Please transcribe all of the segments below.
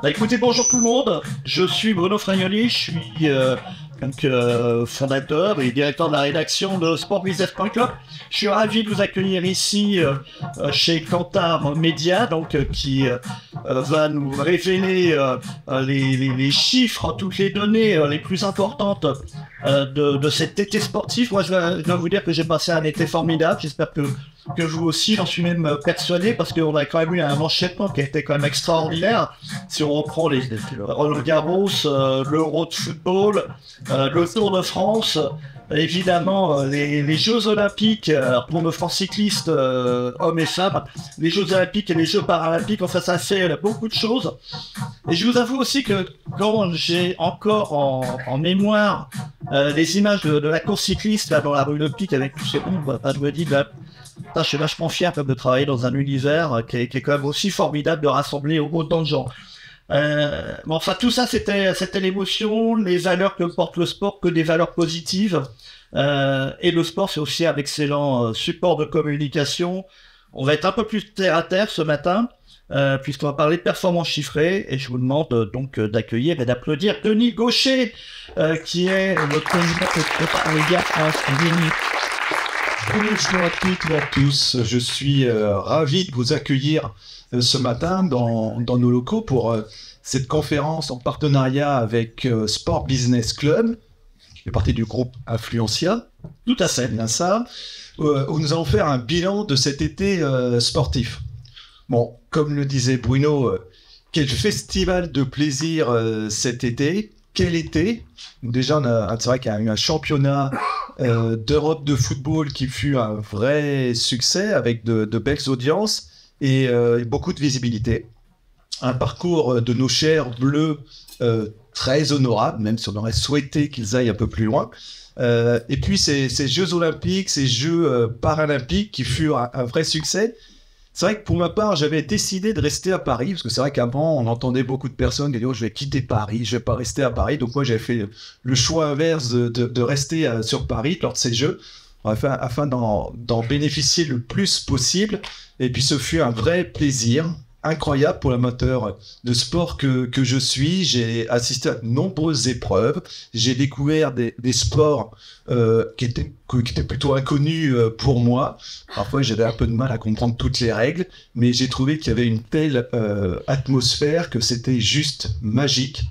Bah, écoutez, bonjour tout le monde. Je suis Bruno Fragnoli, je suis fondateur et directeur de la rédaction de sportbusiness.club. Je suis ravi de vous accueillir ici chez Kantar Media, qui va nous révéler les chiffres, toutes les données les plus importantes de cet été sportif. Moi, je dois vous dire que j'ai passé un été formidable. J'espère que vous aussi, j'en suis même persuadé, parce qu'on a quand même eu un enchaînement qui a été quand même extraordinaire. Si on reprend le Roland Garros, l'Euro de football, le Tour de France, évidemment les Jeux Olympiques pour nos francs cyclistes hommes et femmes, les Jeux Olympiques et les Jeux Paralympiques, enfin ça fait beaucoup de choses. Et je vous avoue aussi que quand j'ai encore en mémoire les images de la course cycliste là, dans la rue Le Pic avec tous ces bombes, je me dis, je suis vachement fier de travailler dans un univers qui est quand même aussi formidable de rassembler autant de gens. Bon, enfin, tout ça, c'était l'émotion, les valeurs que porte le sport, que des valeurs positives. Et le sport, c'est aussi un excellent support de communication. On va être un peu plus terre à terre ce matin, puisqu'on va parler de performances chiffrées. Et je vous demande donc d'accueillir et d'applaudir Denis Gaucher, qui est le président de Paris. Bonjour à toutes et à tous, je suis ravi de vous accueillir ce matin dans nos locaux pour cette conférence en partenariat avec Sport Business Club, qui fait partie du groupe Affluencia, tout à fait bien ça, où nous allons faire un bilan de cet été sportif. Bon, comme le disait Bruno, quel festival de plaisir cet été. Quel été? Déjà, c'est vrai qu'il y a eu un championnat d'Europe de football qui fut un vrai succès avec de belles audiences et beaucoup de visibilité. Un parcours de nos chers bleus très honorable, même si on aurait souhaité qu'ils aillent un peu plus loin. Et puis ces Jeux Olympiques, ces Jeux Paralympiques qui furent un vrai succès. C'est vrai que pour ma part, j'avais décidé de rester à Paris, parce que c'est vrai qu'avant, on entendait beaucoup de personnes qui disaient « Oh, je vais quitter Paris, je vais pas rester à Paris ». Donc moi, j'avais fait le choix inverse de rester sur Paris lors de ces Jeux, afin d'en bénéficier le plus possible. Et puis ce fut un vrai plaisir, incroyable pour l'amateur de sport que je suis. J'ai assisté à de nombreuses épreuves, j'ai découvert des sports qui étaient plutôt inconnus pour moi. Parfois j'avais un peu de mal à comprendre toutes les règles, mais j'ai trouvé qu'il y avait une telle atmosphère que c'était juste magique,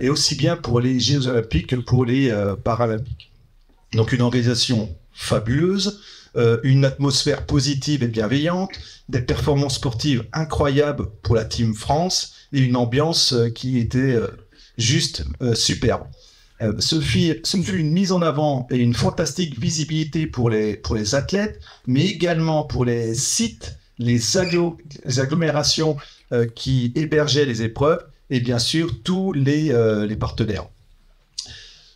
et aussi bien pour les Jeux Olympiques que pour les Paralympiques. Donc une organisation fabuleuse, une atmosphère positive et bienveillante, des performances sportives incroyables pour la Team France et une ambiance qui était juste superbe. Ce fut une mise en avant et une fantastique visibilité pour les athlètes, mais également pour les sites, les agglomérations qui hébergeaient les épreuves et bien sûr tous les partenaires.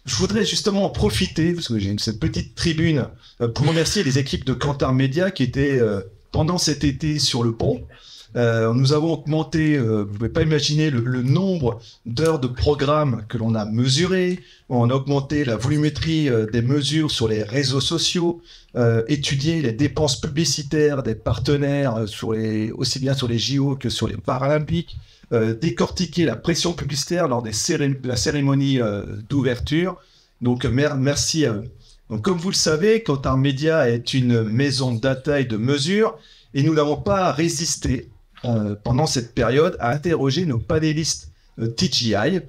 Je voudrais justement en profiter, parce que j'ai cette petite tribune, pour remercier les équipes de Kantar Media qui étaient pendant cet été sur le pont. Nous avons augmenté, vous ne pouvez pas imaginer le nombre d'heures de programme que l'on a mesuré. On a augmenté la volumétrie des mesures sur les réseaux sociaux, étudié les dépenses publicitaires des partenaires, aussi bien sur les JO que sur les Paralympiques, décortiquer la pression publicitaire lors de la cérémonie d'ouverture. Donc merci à eux. Donc comme vous le savez, Kantar Media est une maison de data et de mesure, et nous n'avons pas résisté pendant cette période à interroger nos panélistes TGI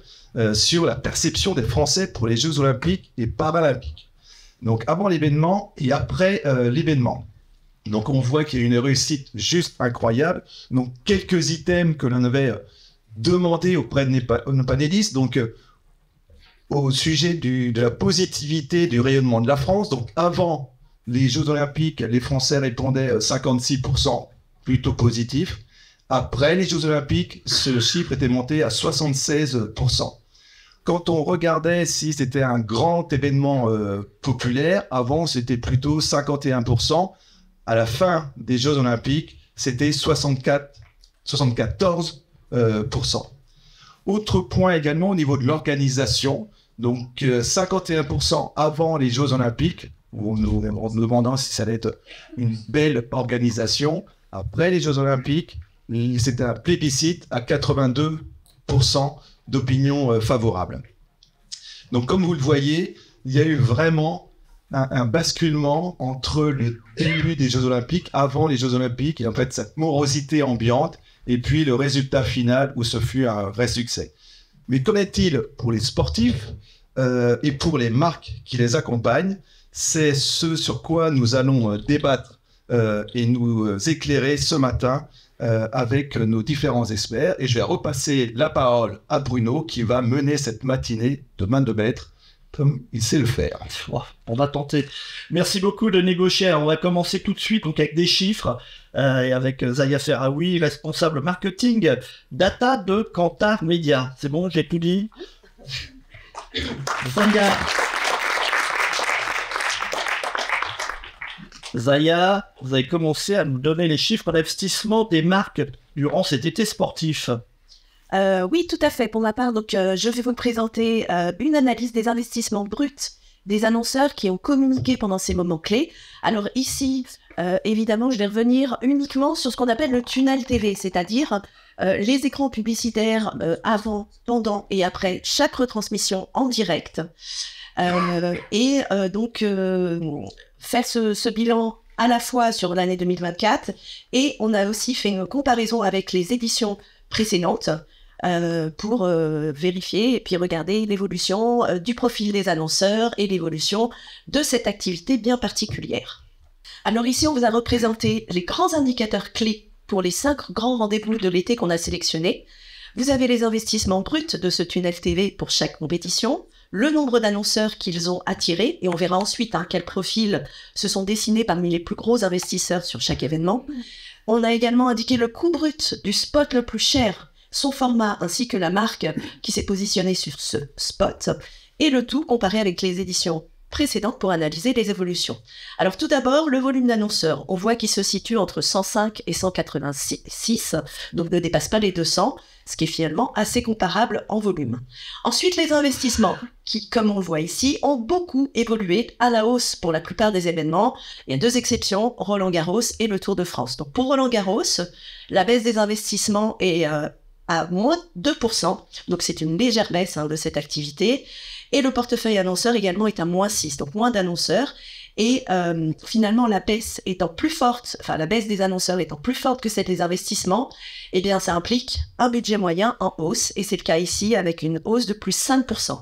sur la perception des Français pour les Jeux Olympiques et Paralympiques. Donc avant l'événement et après l'événement. Donc on voit qu'il y a une réussite juste incroyable. Donc quelques items que l'on avait demandé auprès de nos panélistes. Donc au sujet de la positivité du rayonnement de la France. Donc avant les Jeux Olympiques, les Français répondaient 56% plutôt positif. Après les Jeux Olympiques, ce chiffre était monté à 76%. Quand on regardait si c'était un grand événement populaire, avant c'était plutôt 51%. À la fin des Jeux Olympiques, c'était 74%. Autre point également au niveau de l'organisation, donc 51% avant les Jeux Olympiques, où nous nous demandant si ça allait être une belle organisation. Après les Jeux Olympiques, c'était un plébiscite à 82%. 60% d'opinion favorable. Donc, comme vous le voyez, il y a eu vraiment un basculement entre le début des Jeux Olympiques, avant les Jeux Olympiques, et en fait cette morosité ambiante, et puis le résultat final où ce fut un vrai succès. Mais qu'en est-il pour les sportifs et pour les marques qui les accompagnent? C'est ce sur quoi nous allons débattre et nous éclairer ce matin avec nos différents experts. Et je vais repasser la parole à Bruno qui va mener cette matinée de main de maître comme il sait le faire. Oh, on va tenter. Merci beaucoup de négocier. On va commencer tout de suite donc, avec des chiffres et avec Zaya Ferraoui, responsable marketing data de Kantar Media. C'est bon, j'ai tout dit. Zaya, vous avez commencé à nous donner les chiffres d'investissement des marques durant cet été sportif. Oui, tout à fait. Pour ma part, donc, je vais vous présenter une analyse des investissements bruts des annonceurs qui ont communiqué pendant ces moments clés. Alors ici, évidemment, je vais revenir uniquement sur ce qu'on appelle le tunnel TV, c'est-à-dire les écrans publicitaires avant, pendant et après chaque retransmission en direct. Donc, faire ce bilan à la fois sur l'année 2024 et on a aussi fait une comparaison avec les éditions précédentes pour vérifier et puis regarder l'évolution du profil des annonceurs et l'évolution de cette activité bien particulière. Alors ici, on vous a représenté les grands indicateurs clés pour les 5 grands rendez-vous de l'été qu'on a sélectionnés. Vous avez les investissements bruts de ce tunnel TV pour chaque compétition, le nombre d'annonceurs qu'ils ont attirés, et on verra ensuite quels profils se sont dessinés parmi les plus gros investisseurs sur chaque événement. On a également indiqué le coût brut du spot le plus cher, son format ainsi que la marque qui s'est positionnée sur ce spot, et le tout comparé avec les éditions précédentes pour analyser les évolutions. Alors tout d'abord, le volume d'annonceurs, on voit qu'il se situe entre 105 et 186, donc ne dépasse pas les 200, ce qui est finalement assez comparable en volume. Ensuite, les investissements, qui, comme on le voit ici, ont beaucoup évolué à la hausse pour la plupart des événements. Il y a 2 exceptions, Roland-Garros et le Tour de France. Donc pour Roland-Garros, la baisse des investissements est à moins 2%, donc c'est une légère baisse de cette activité. Et le portefeuille annonceur également est à moins 6, donc moins d'annonceurs. Et finalement, la baisse étant plus forte, enfin la baisse des annonceurs étant plus forte que celle des investissements, eh bien ça implique un budget moyen en hausse, et c'est le cas ici avec une hausse de plus 5%.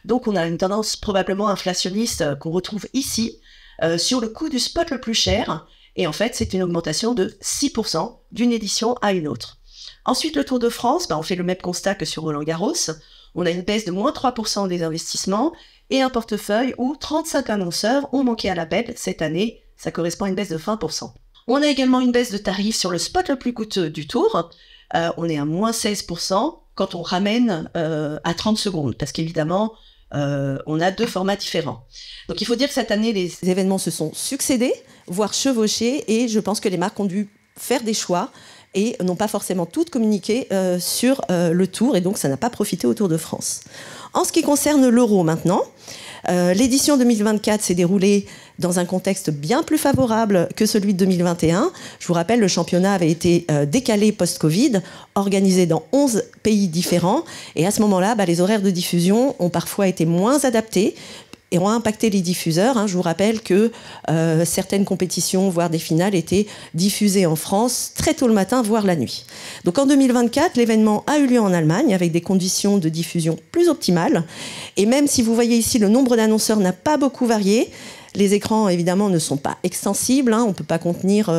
Donc on a une tendance probablement inflationniste qu'on retrouve ici sur le coût du spot le plus cher, et en fait c'est une augmentation de 6% d'une édition à une autre. Ensuite, le Tour de France, on fait le même constat que sur Roland-Garros. On a une baisse de moins 3% des investissements et un portefeuille où 35 annonceurs ont manqué à l'appel cette année. Ça correspond à une baisse de 20%. On a également une baisse de tarifs sur le spot le plus coûteux du Tour. On est à moins 16% quand on ramène à 30 secondes parce qu'évidemment, on a 2 formats différents. Donc il faut dire que cette année, les événements se sont succédés, voire chevauchés, et je pense que les marques ont dû faire des choix et n'ont pas forcément toutes communiqué sur le Tour, et donc ça n'a pas profité au Tour de France. En ce qui concerne l'Euro maintenant, l'édition 2024 s'est déroulée dans un contexte bien plus favorable que celui de 2021. Je vous rappelle, le championnat avait été décalé post-Covid, organisé dans 11 pays différents, et à ce moment-là, les horaires de diffusion ont parfois été moins adaptés et ont impacté les diffuseurs. Je vous rappelle que certaines compétitions, voire des finales, étaient diffusées en France très tôt le matin, voire la nuit. Donc en 2024, l'événement a eu lieu en Allemagne avec des conditions de diffusion plus optimales. Et même si vous voyez ici, le nombre d'annonceurs n'a pas beaucoup varié. Les écrans, évidemment, ne sont pas extensibles. On ne peut pas contenir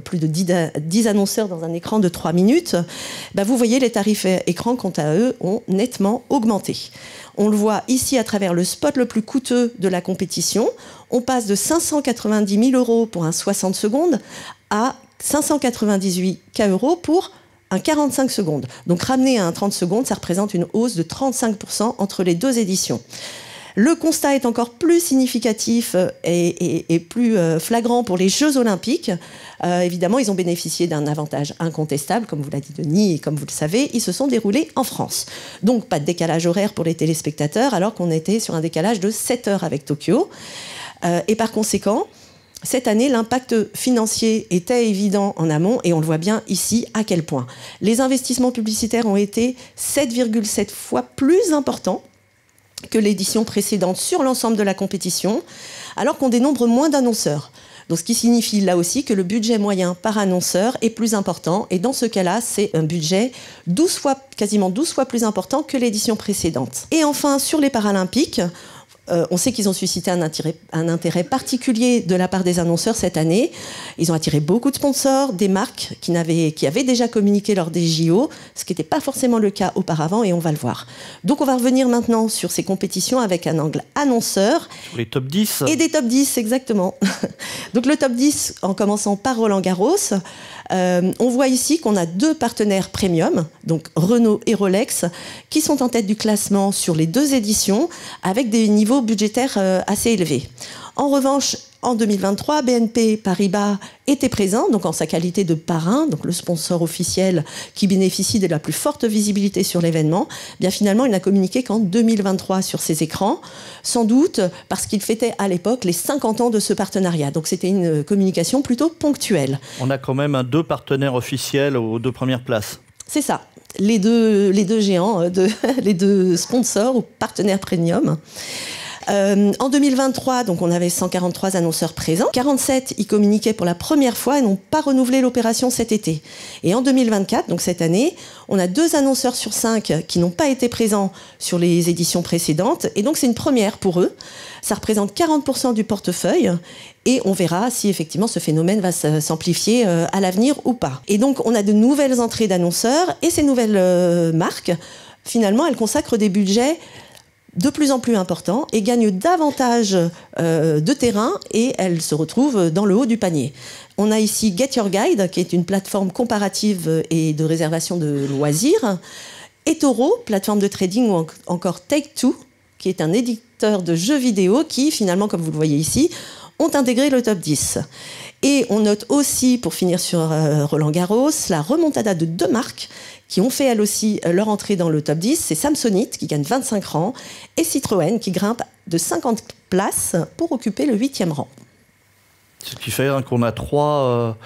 plus de 10 annonceurs dans un écran de 3 minutes. Vous voyez, les tarifs écrans, quant à eux, ont nettement augmenté. On le voit ici à travers le spot le plus coûteux de la compétition. On passe de 590 000 € pour un 60 secondes à 598 € pour un 45 secondes. Donc ramené à un 30 secondes, ça représente une hausse de 35% entre les 2 éditions. Le constat est encore plus significatif et plus flagrant pour les Jeux Olympiques. Évidemment, ils ont bénéficié d'un avantage incontestable, comme vous l'a dit Denis, et comme vous le savez, ils se sont déroulés en France. Donc, pas de décalage horaire pour les téléspectateurs, alors qu'on était sur un décalage de 7 heures avec Tokyo. Et par conséquent, cette année, l'impact financier était évident en amont et on le voit bien ici à quel point. Les investissements publicitaires ont été 7,7 fois plus importants que l'édition précédente sur l'ensemble de la compétition, alors qu'on dénombre moins d'annonceurs. Donc, ce qui signifie là aussi que le budget moyen par annonceur est plus important. Et dans ce cas-là, c'est un budget quasiment 12 fois plus important que l'édition précédente. Et enfin, sur les Paralympiques, on sait qu'ils ont suscité un intérêt particulier de la part des annonceurs cette année. Ils ont attiré beaucoup de sponsors, des marques qui avaient déjà communiqué lors des JO, ce qui n'était pas forcément le cas auparavant, et on va le voir. Donc on va revenir maintenant sur ces compétitions avec un angle annonceur. Les top 10. Et des top 10, exactement. Donc le top 10, en commençant par Roland-Garros, on voit ici qu'on a 2 partenaires premium, donc Renault et Rolex, qui sont en tête du classement sur les 2 éditions, avec des niveaux budgétaires assez élevés. En revanche, en 2023, BNP Paribas était présent, donc en sa qualité de parrain, donc le sponsor officiel qui bénéficie de la plus forte visibilité sur l'événement. Bien finalement, il n'a communiqué qu'en 2023 sur ses écrans, sans doute parce qu'il fêtait à l'époque les 50 ans de ce partenariat. Donc c'était une communication plutôt ponctuelle. On a quand même 2 partenaires officiels aux 2 premières places. C'est ça, les deux géants, les 2 sponsors ou partenaires premium. En 2023, donc on avait 143 annonceurs présents. 47 y communiquaient pour la première fois et n'ont pas renouvelé l'opération cet été. Et en 2024, donc cette année, on a 2 annonceurs sur 5 qui n'ont pas été présents sur les éditions précédentes. Et donc c'est une première pour eux. Ça représente 40% du portefeuille. Et on verra si effectivement ce phénomène va s'amplifier à l'avenir ou pas. Et donc on a de nouvelles entrées d'annonceurs. Et ces nouvelles marques, finalement, elles consacrent des budgets de plus en plus important et gagne davantage de terrain et elle se retrouve dans le haut du panier. On a ici Get Your Guide, qui est une plateforme comparative et de réservation de loisirs, eToro, plateforme de trading, ou encore Take-Two, qui est un éditeur de jeux vidéo qui, finalement, comme vous le voyez ici, ont intégré le top 10. Et on note aussi, pour finir sur Roland-Garros, la remontada de 2 marques qui ont fait elles aussi leur entrée dans le top 10. C'est Samsonite qui gagne 25 rangs et Citroën qui grimpe de 50 places pour occuper le 8e rang. Ce qui fait qu'on a 3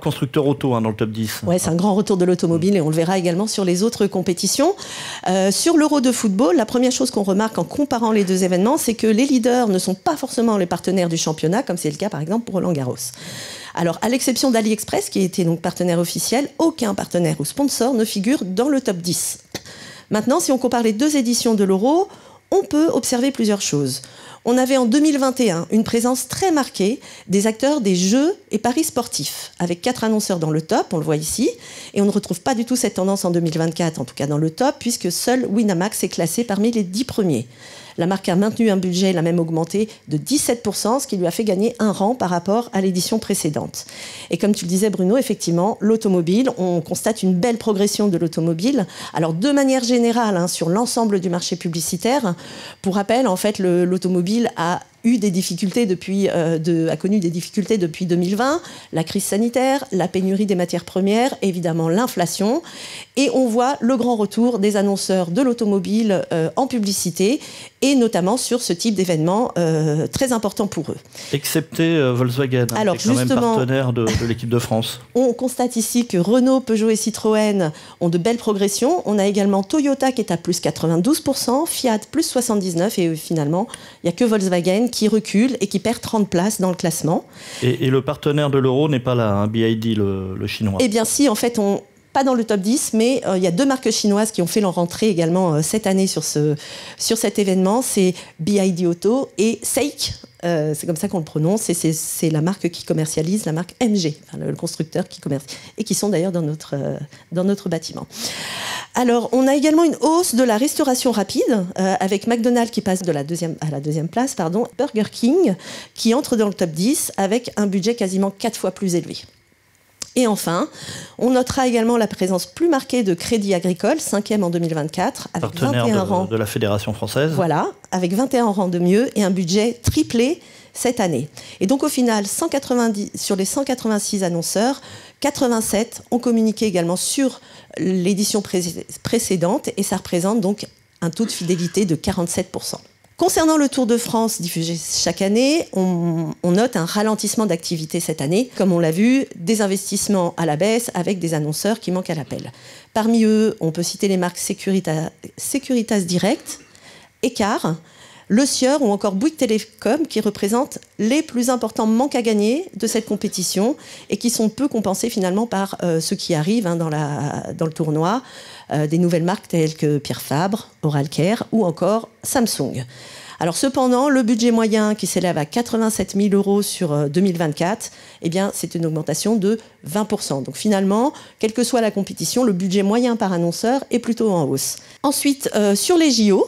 constructeurs auto dans le top 10. Ouais, c'est un grand retour de l'automobile et on le verra également sur les autres compétitions. Sur l'Euro de football, la première chose qu'on remarque en comparant les 2 événements, c'est que les leaders ne sont pas forcément les partenaires du championnat, comme c'est le cas par exemple pour Roland-Garros. Alors, à l'exception d'AliExpress, qui était donc partenaire officiel, aucun partenaire ou sponsor ne figure dans le top 10. Maintenant, si on compare les 2 éditions de l'Euro, on peut observer plusieurs choses. On avait en 2021 une présence très marquée des acteurs des jeux et paris sportifs, avec 4 annonceurs dans le top, on le voit ici, et on ne retrouve pas du tout cette tendance en 2024, en tout cas dans le top, puisque seul Winamax est classé parmi les 10 premiers. La marque a maintenu un budget, elle a même augmenté de 17%, ce qui lui a fait gagner un rang par rapport à l'édition précédente. Et comme tu le disais Bruno, effectivement, l'automobile, on constate une belle progression de l'automobile. Alors de manière générale, sur l'ensemble du marché publicitaire, pour rappel, en fait, l'automobile a eu des difficultés a connu des difficultés depuis 2020, la crise sanitaire, la pénurie des matières premières, évidemment l'inflation, et on voit le grand retour des annonceurs de l'automobile en publicité, et notamment sur ce type d'événement très important pour eux. Excepté Volkswagen, alors, qui est quand même partenaire de l'équipe de France. On constate ici que Renault, Peugeot et Citroën ont de belles progressions. On a également Toyota qui est à plus 92%, Fiat plus 79%, et finalement, il n'y a que Volkswagen qui recule et qui perd 30 places dans le classement. Et le partenaire de l'Euro n'est pas là, BYD, le chinois. Eh bien si, en fait, pas dans le top 10, mais il y a 2 marques chinoises qui ont fait leur entrée également cette année sur cet événement. C'est BYD Auto et SAIC. C'est comme ça qu'on le prononce, et c'est la marque qui commercialise, la marque MG, le constructeur qui commercialise, et qui sont d'ailleurs dans notre bâtiment. Alors, on a également une hausse de la restauration rapide, avec McDonald's qui passe à la deuxième place, Burger King qui entre dans le top 10 avec un budget quasiment 4 fois plus élevé. Et enfin, on notera également la présence plus marquée de Crédit Agricole, 5e en 2024, avec partenaire 21 rangs. De la Fédération française. Voilà, avec 21 rangs de mieux et un budget triplé cette année. Et donc au final, sur les 186 annonceurs, 87 ont communiqué également sur l'édition précédente, et ça représente donc un taux de fidélité de 47%. Concernant le Tour de France diffusé chaque année, on note un ralentissement d'activité cette année. Comme on l'a vu, des investissements à la baisse avec des annonceurs qui manquent à l'appel. Parmi eux, on peut citer les marques Securitas Direct, Écart, Le Sieur ou encore Bouygues Télécom qui représentent les plus importants manques à gagner de cette compétition et qui sont peu compensés finalement par ce qui arrive dans le tournoi, des nouvelles marques telles que Pierre Fabre, Oralcare ou encore Samsung. Alors cependant, le budget moyen qui s'élève à 87 000 € sur 2024, eh bien, c'est une augmentation de 20%. Donc finalement, quelle que soit la compétition, le budget moyen par annonceur est plutôt en hausse. Ensuite, sur les JO,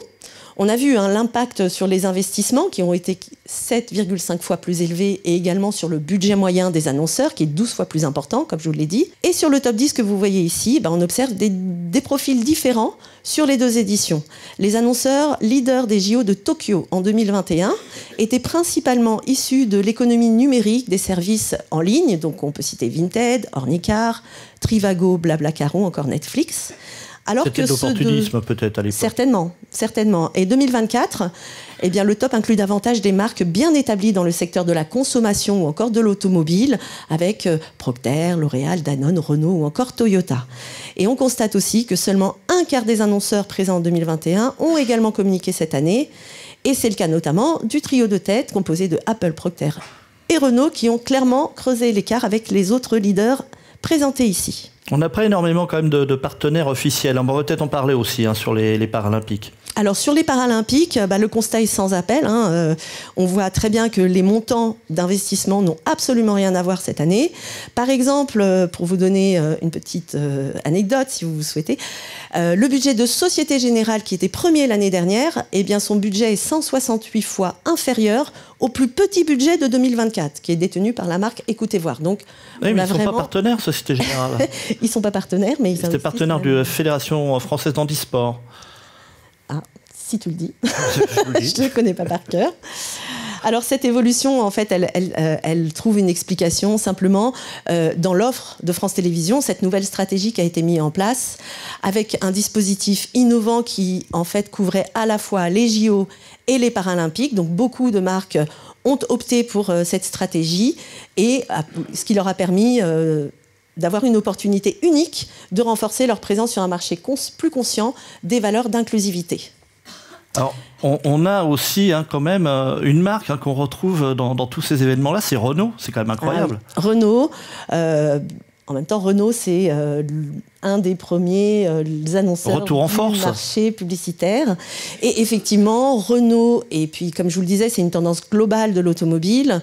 on a vu l'impact sur les investissements qui ont été 7,5 fois plus élevés et également sur le budget moyen des annonceurs qui est 12 fois plus important, comme je vous l'ai dit. Et sur le top 10 que vous voyez ici, on observe des profils différents sur les deux éditions. Les annonceurs leaders des JO de Tokyo en 2021 étaient principalement issus de l'économie numérique des services en ligne, donc on peut citer Vinted, Ornicar, Trivago, Blablacar ou encore Netflix. C'était de l'opportunisme peut-être à l'époque. Certainement. Et 2024, eh bien, le top inclut davantage des marques bien établies dans le secteur de la consommation ou encore de l'automobile, avec Procter, L'Oréal, Danone, Renault ou encore Toyota. Et on constate aussi que seulement un quart des annonceurs présents en 2021 ont également communiqué cette année. Et c'est le cas notamment du trio de tête composé de Apple, Procter et Renault qui ont clairement creusé l'écart avec les autres leaders présentés ici. On n'a pas énormément quand même de partenaires officiels. On va peut-être en parler aussi sur les Paralympiques. Alors sur les Paralympiques, le constat est sans appel. On voit très bien que les montants d'investissement n'ont absolument rien à voir cette année. Par exemple, pour vous donner une petite anecdote, si vous souhaitez, le budget de Société Générale, qui était premier l'année dernière, eh bien son budget est 168 fois inférieur au plus petit budget de 2024, qui est détenu par la marque Écoutez Voir. Donc, oui, mais ils ne sont pas partenaires, Société Générale. Ils ne sont pas partenaires, mais ils C'était partenaire de la Fédération Française d'Handisport. Ah, si tu le dis. Je ne le connais pas par cœur. Alors cette évolution, en fait, elle trouve une explication simplement dans l'offre de France Télévisions. Cette nouvelle stratégie qui a été mise en place avec un dispositif innovant qui, en fait, couvrait à la fois les JO et les Paralympiques. Donc beaucoup de marques ont opté pour cette stratégie et ce qui leur a permis d'avoir une opportunité unique de renforcer leur présence sur un marché plus conscient des valeurs d'inclusivité. Alors, on a aussi quand même une marque qu'on retrouve dans tous ces événements-là, c'est Renault, c'est quand même incroyable. Renault, en même temps, Renault, c'est un des premiers annonceurs du marché publicitaire. Et effectivement, Renault, et puis comme je vous le disais, c'est une tendance globale de l'automobile,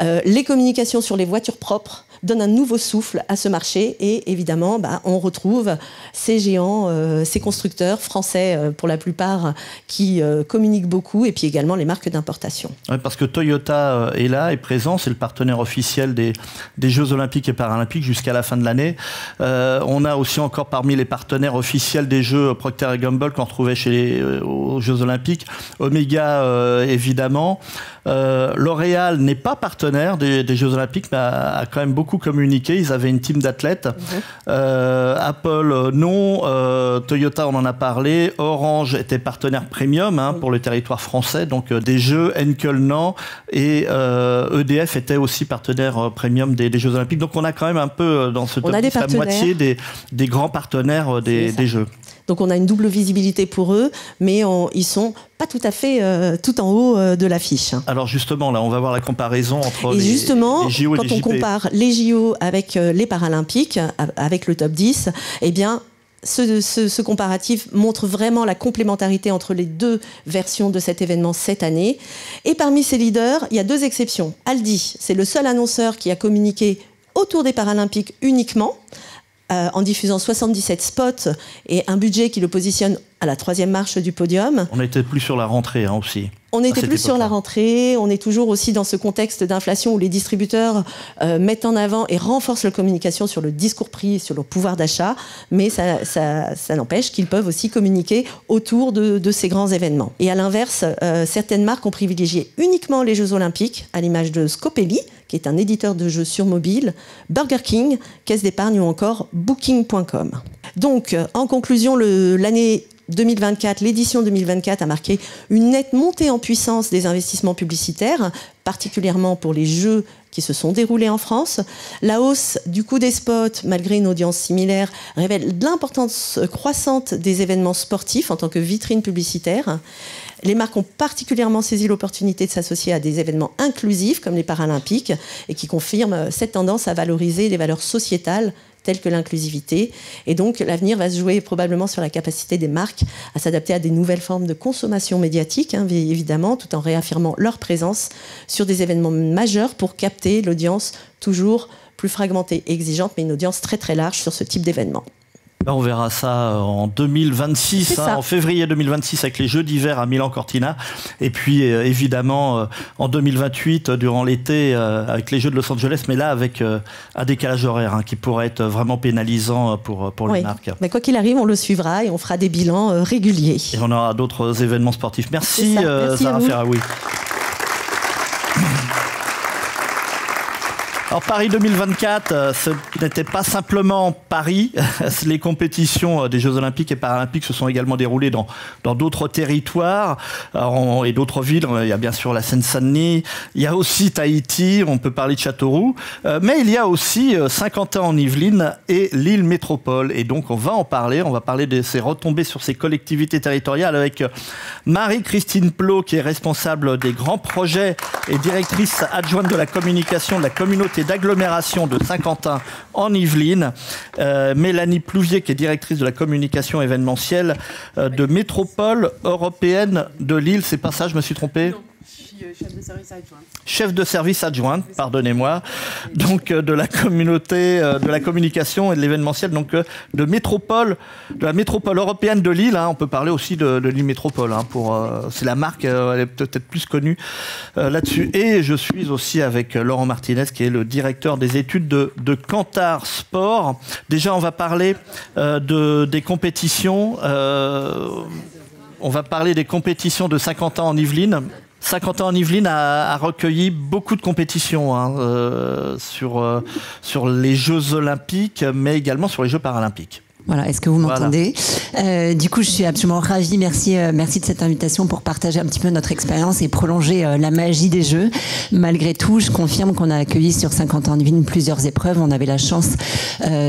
les communications sur les voitures propres donne un nouveau souffle à ce marché et évidemment on retrouve ces géants, ces constructeurs français pour la plupart qui communiquent beaucoup et puis également les marques d'importation. Oui, parce que Toyota est là, est présent, c'est le partenaire officiel des Jeux Olympiques et Paralympiques jusqu'à la fin de l'année. On a aussi encore parmi les partenaires officiels des Jeux Procter & Gamble qu'on retrouvait aux Jeux Olympiques, Omega évidemment. L'Oréal n'est pas partenaire des Jeux Olympiques mais a quand même beaucoup communiqué, ils avaient une team d'athlètes. Apple non, Toyota on en a parlé, Orange était partenaire premium pour le territoire français, donc des Jeux, Henkel non, et EDF était aussi partenaire premium des Jeux Olympiques, donc on a quand même un peu dans ce top 10 la moitié des grands partenaires des Jeux. Donc on a une double visibilité pour eux, mais ils sont pas tout à fait tout en haut de l'affiche. Alors justement, là, on va voir la comparaison entre les JO et les JP. Quand on compare les JO avec les Paralympiques, avec le top 10, eh bien, ce comparatif montre vraiment la complémentarité entre les deux versions de cet événement cette année. Et parmi ces leaders, il y a deux exceptions. Aldi, c'est le seul annonceur qui a communiqué autour des Paralympiques uniquement, en diffusant 77 spots et un budget qui le positionne à la 3e marche du podium. On était plus sur la rentrée aussi. On était plus sur la rentrée, on est toujours aussi dans ce contexte d'inflation où les distributeurs mettent en avant et renforcent la communication sur le discours prix, sur le pouvoir d'achat, mais ça n'empêche qu'ils peuvent aussi communiquer autour de ces grands événements. Et à l'inverse, certaines marques ont privilégié uniquement les Jeux Olympiques, à l'image de Scopely, qui est un éditeur de jeux sur mobile, Burger King, Caisse d'épargne ou encore Booking.com. Donc, en conclusion, l'année 2024, l'édition 2024 a marqué une nette montée en puissance des investissements publicitaires, particulièrement pour les jeux qui se sont déroulés en France. La hausse du coût des spots, malgré une audience similaire, révèle l'importance croissante des événements sportifs en tant que vitrine publicitaire. Les marques ont particulièrement saisi l'opportunité de s'associer à des événements inclusifs comme les Paralympiques et qui confirment cette tendance à valoriser les valeurs sociétales telles que l'inclusivité. Et donc, l'avenir va se jouer probablement sur la capacité des marques à s'adapter à des nouvelles formes de consommation médiatique, évidemment, tout en réaffirmant leur présence sur des événements majeurs pour capter l'audience toujours plus fragmentée et exigeante, mais une audience très très large sur ce type d'événement. On verra ça en 2026, en février 2026 avec les Jeux d'hiver à Milan-Cortina. Et puis évidemment en 2028 durant l'été avec les Jeux de Los Angeles, mais là avec un décalage horaire qui pourrait être vraiment pénalisant pour les marques. Mais quoi qu'il arrive, on le suivra et on fera des bilans réguliers. Et on aura d'autres événements sportifs. Merci Zahra Ferraoui. Alors Paris 2024, ce n'était pas simplement Paris. Les compétitions des Jeux Olympiques et Paralympiques se sont également déroulées dans d'autres territoires et d'autres villes. Il y a bien sûr la Seine-Saint-Denis, il y a aussi Tahiti, on peut parler de Châteauroux, mais il y a aussi Saint-Quentin en Yvelines et Lille Métropole. Et donc on va en parler, on va parler de ces retombées sur ces collectivités territoriales avec Marie-Christine Plot qui est responsable des grands projets et directrice adjointe de la communication de la communauté d'agglomération de Saint-Quentin en Yvelines, Mélanie Plouvier qui est directrice de la communication événementielle de Métropole européenne de Lille. C'est pas ça, je me suis trompé? Non. Chef de service adjointe. Chef de service adjointe, pardonnez-moi, donc de la communauté, de la communication et de l'événementiel, donc de la métropole européenne de Lille. On peut parler aussi de Lille Métropole. C'est la marque, elle est peut-être plus connue là-dessus. Et je suis aussi avec Laurent Martinez, qui est le directeur des études de Kantar Sport. Déjà, on va parler des compétitions. On va parler des compétitions de Saint-Quentin en Yvelines. Saint-Quentin en Yvelines a recueilli beaucoup de compétitions sur les Jeux Olympiques, mais également sur les Jeux Paralympiques. Voilà, est-ce que vous m'entendez? Du coup, je suis absolument ravie. Merci de cette invitation pour partager un petit peu notre expérience et prolonger la magie des Jeux. Malgré tout, je confirme qu'on a accueilli sur Saint-Quentin en Yvelines plusieurs épreuves. On avait la chance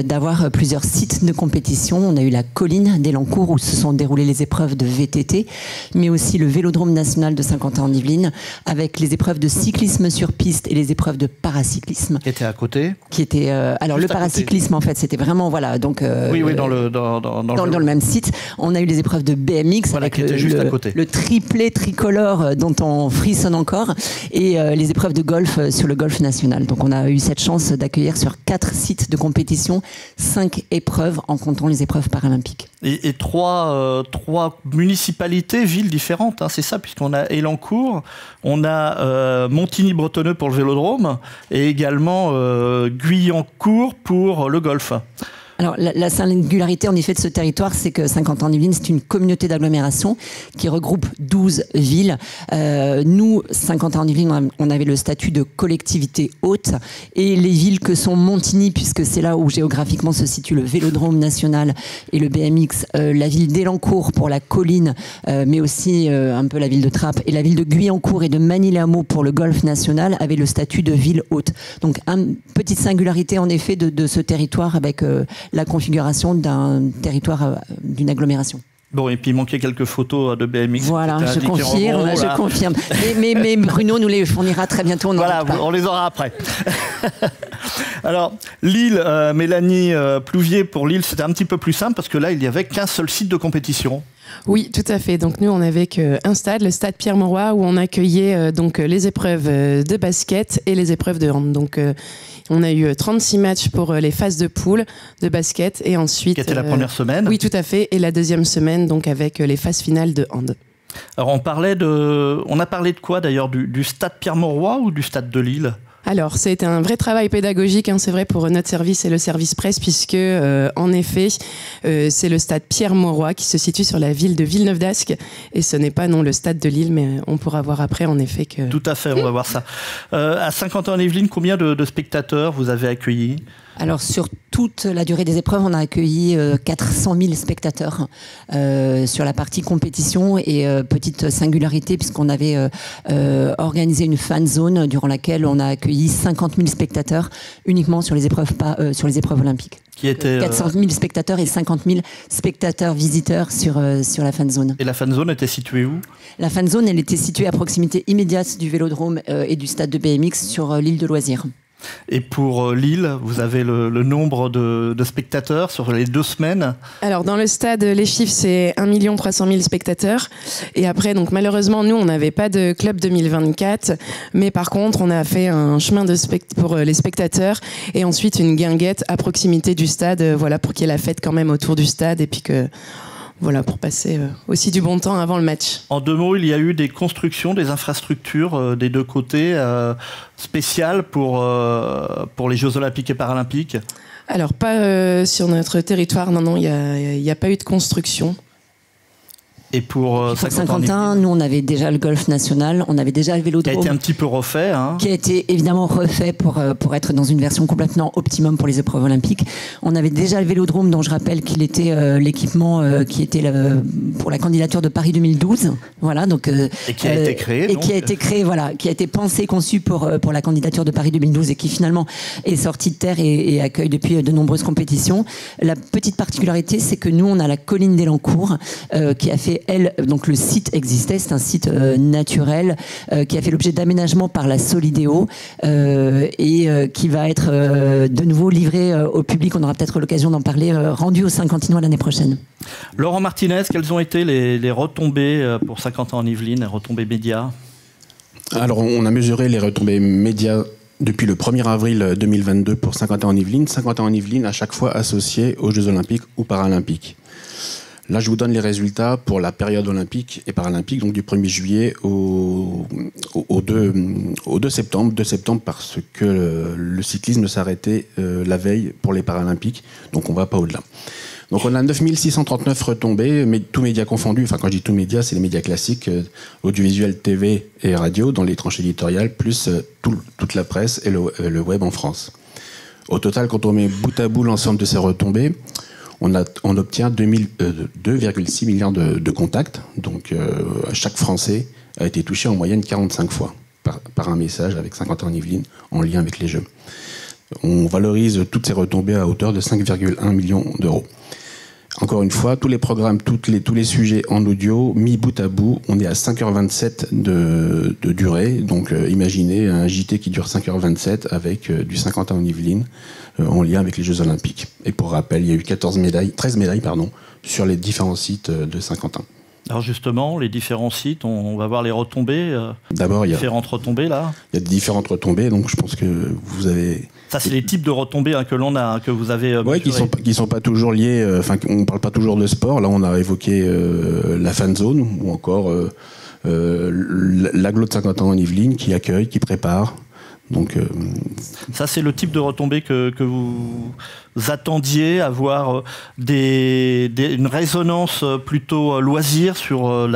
d'avoir plusieurs sites de compétition. On a eu la colline d'Elancourt où se sont déroulées les épreuves de VTT, mais aussi le Vélodrome national de Saint-Quentin en Yvelines avec les épreuves de cyclisme sur piste et les épreuves de paracyclisme. Qui était à côté. Qui était alors le paracyclisme en fait, c'était vraiment donc oui, dans le même site. On a eu les épreuves de BMX avec le triplé tricolore dont on frissonne encore et les épreuves de golf sur le golf national. Donc on a eu cette chance d'accueillir sur 4 sites de compétition 5 épreuves en comptant les épreuves paralympiques. Et trois municipalités, villes différentes, c'est ça, puisqu'on a Elancourt, on a Montigny-Bretonneux pour le vélodrome et également Guyancourt pour le golf. Alors, la singularité, en effet, de ce territoire, c'est que Saint-Quentin-en-Yvelines, c'est une communauté d'agglomération qui regroupe 12 villes. Nous, Saint-Quentin-en-Yvelines, on avait le statut de collectivité haute. Et les villes que sont Montigny, puisque c'est là où géographiquement se situe le Vélodrome national et le BMX, la ville d'Elancourt pour la colline, mais aussi un peu la ville de Trappes, et la ville de Guyancourt et de Manille-les-Hameaux pour le golf national, avaient le statut de ville haute. Donc, une petite singularité, en effet, de ce territoire avec la configuration d'un territoire, d'une agglomération. Bon, et puis il manquait quelques photos de BMX. Voilà, je confirme. Mais Bruno nous les fournira très bientôt. On les aura après. Alors, Lille, Mélanie Plouvier, pour Lille, c'était un petit peu plus simple parce que là, il n'y avait qu'un seul site de compétition. Oui, tout à fait. Donc nous, on n'avait qu'un stade, le stade Pierre-Mauroy, où on accueillait les épreuves de basket et les épreuves de hand. Donc on a eu 36 matchs pour les phases de poule de basket et ensuite... Qui était la première semaine. Oui, tout à fait. Et la deuxième semaine, donc avec les phases finales de hand. Alors on a parlé de quoi d'ailleurs, du stade Pierre-Mauroy ou du stade de Lille ? Alors, ça a été un vrai travail pédagogique, c'est vrai, pour notre service et le service presse, puisque, en effet, c'est le stade Pierre-Mauroy qui se situe sur la ville de Villeneuve-d'Ascq, et ce n'est pas le stade de Lille, mais on pourra voir après, en effet, que... Tout à fait, on va voir ça. À Saint-Quentin-en-Yvelines, combien de spectateurs vous avez accueillis ? Alors sur toute la durée des épreuves, on a accueilli 400 000 spectateurs sur la partie compétition et petite singularité puisqu'on avait organisé une fan zone durant laquelle on a accueilli 50 000 spectateurs uniquement sur les épreuves, sur les épreuves olympiques. Qui était 400 000 spectateurs et 50 000 spectateurs visiteurs sur la fan zone. Et la fan zone était située où? La fan zone, elle était située à proximité immédiate du Vélodrome et du stade de BMX sur l'île de loisirs. Et pour Lille, vous avez le nombre de spectateurs sur les 2 semaines? Alors dans le stade, les chiffres c'est 1 300 000 spectateurs. Et après, donc malheureusement, nous on n'avait pas de club 2024, mais par contre on a fait un chemin pour les spectateurs et ensuite une guinguette à proximité du stade, voilà, pour qu'il y ait la fête quand même autour du stade et puis que... Voilà, pour passer aussi du bon temps avant le match. En 2 mots, il y a eu des constructions, des infrastructures des 2 côtés spéciales pour les Jeux Olympiques et Paralympiques? Alors, pas sur notre territoire, non, il n'y a pas eu de construction. Et pour Saint-Quentin, nous on avait déjà le golf national, on avait déjà le Vélodrome. Qui a été un petit peu refait. Hein. Qui a été évidemment refait pour être dans une version complètement optimum pour les épreuves olympiques. On avait déjà le Vélodrome dont je rappelle qu'il était l'équipement qui était pour la candidature de Paris 2012. Voilà, donc, et qui a été créé. Et qui a été créé, voilà, qui a été pensé, conçu pour la candidature de Paris 2012 et qui finalement est sorti de terre et accueille depuis de nombreuses compétitions. La petite particularité, c'est que nous on a la colline d'Elancourt qui a fait donc le site existait, c'est un site naturel qui a fait l'objet d'aménagement par la Solidéo et qui va être de nouveau livré au public. On aura peut-être l'occasion d'en parler, rendu au Saint-Quentinois l'année prochaine. Laurent Martinez, quelles ont été les retombées pour Saint-Quentin en Yvelines, les retombées médias? Alors on a mesuré les retombées médias depuis le 1er avril 2022 pour Saint-Quentin en Yvelines. Saint-Quentin en Yvelines à chaque fois associé aux Jeux Olympiques ou Paralympiques. Là, je vous donne les résultats pour la période olympique et paralympique, donc du 1er juillet au 2 septembre. 2 septembre parce que le cyclisme s'arrêtait la veille pour les paralympiques, donc on ne va pas au-delà. Donc on a 9639 retombées, mais tous médias confondus. Enfin, quand je dis tous médias, c'est les médias classiques, audiovisuel, TV et radio, dans les tranches éditoriales, plus toute la presse et le web en France. Au total, quand on met bout à bout l'ensemble de ces retombées, on obtient 2,6 milliards de contacts. Donc chaque Français a été touché en moyenne 45 fois par un message avec Saint-Quentin en Yvelines en lien avec les Jeux. On valorise toutes ces retombées à hauteur de 5,1 millions d'euros. Encore une fois, tous les programmes, tous les sujets en audio, mis bout à bout, on est à 5h27 de durée. Donc imaginez un JT qui dure 5h27 avec du Saint-Quentin en Yvelines en lien avec les Jeux Olympiques. Et pour rappel, il y a eu 13 médailles sur les différents sites de Saint-Quentin. Alors justement, les différents sites, on va voir les retombées. D'abord, il y a différentes retombées là. Il y a différentes retombées, donc je pense que vous avez. Ça, c'est les types de retombées que l'on a, que vous avez. Oui, qui sont pas toujours liés. Enfin, on parle pas toujours de sport. Là, on a évoqué la fan zone ou encore l'agglo de Saint-Quentin en Yvelines qui accueille, qui prépare. Donc, ça, c'est le type de retombées que vous attendiez, avoir une résonance plutôt loisir sur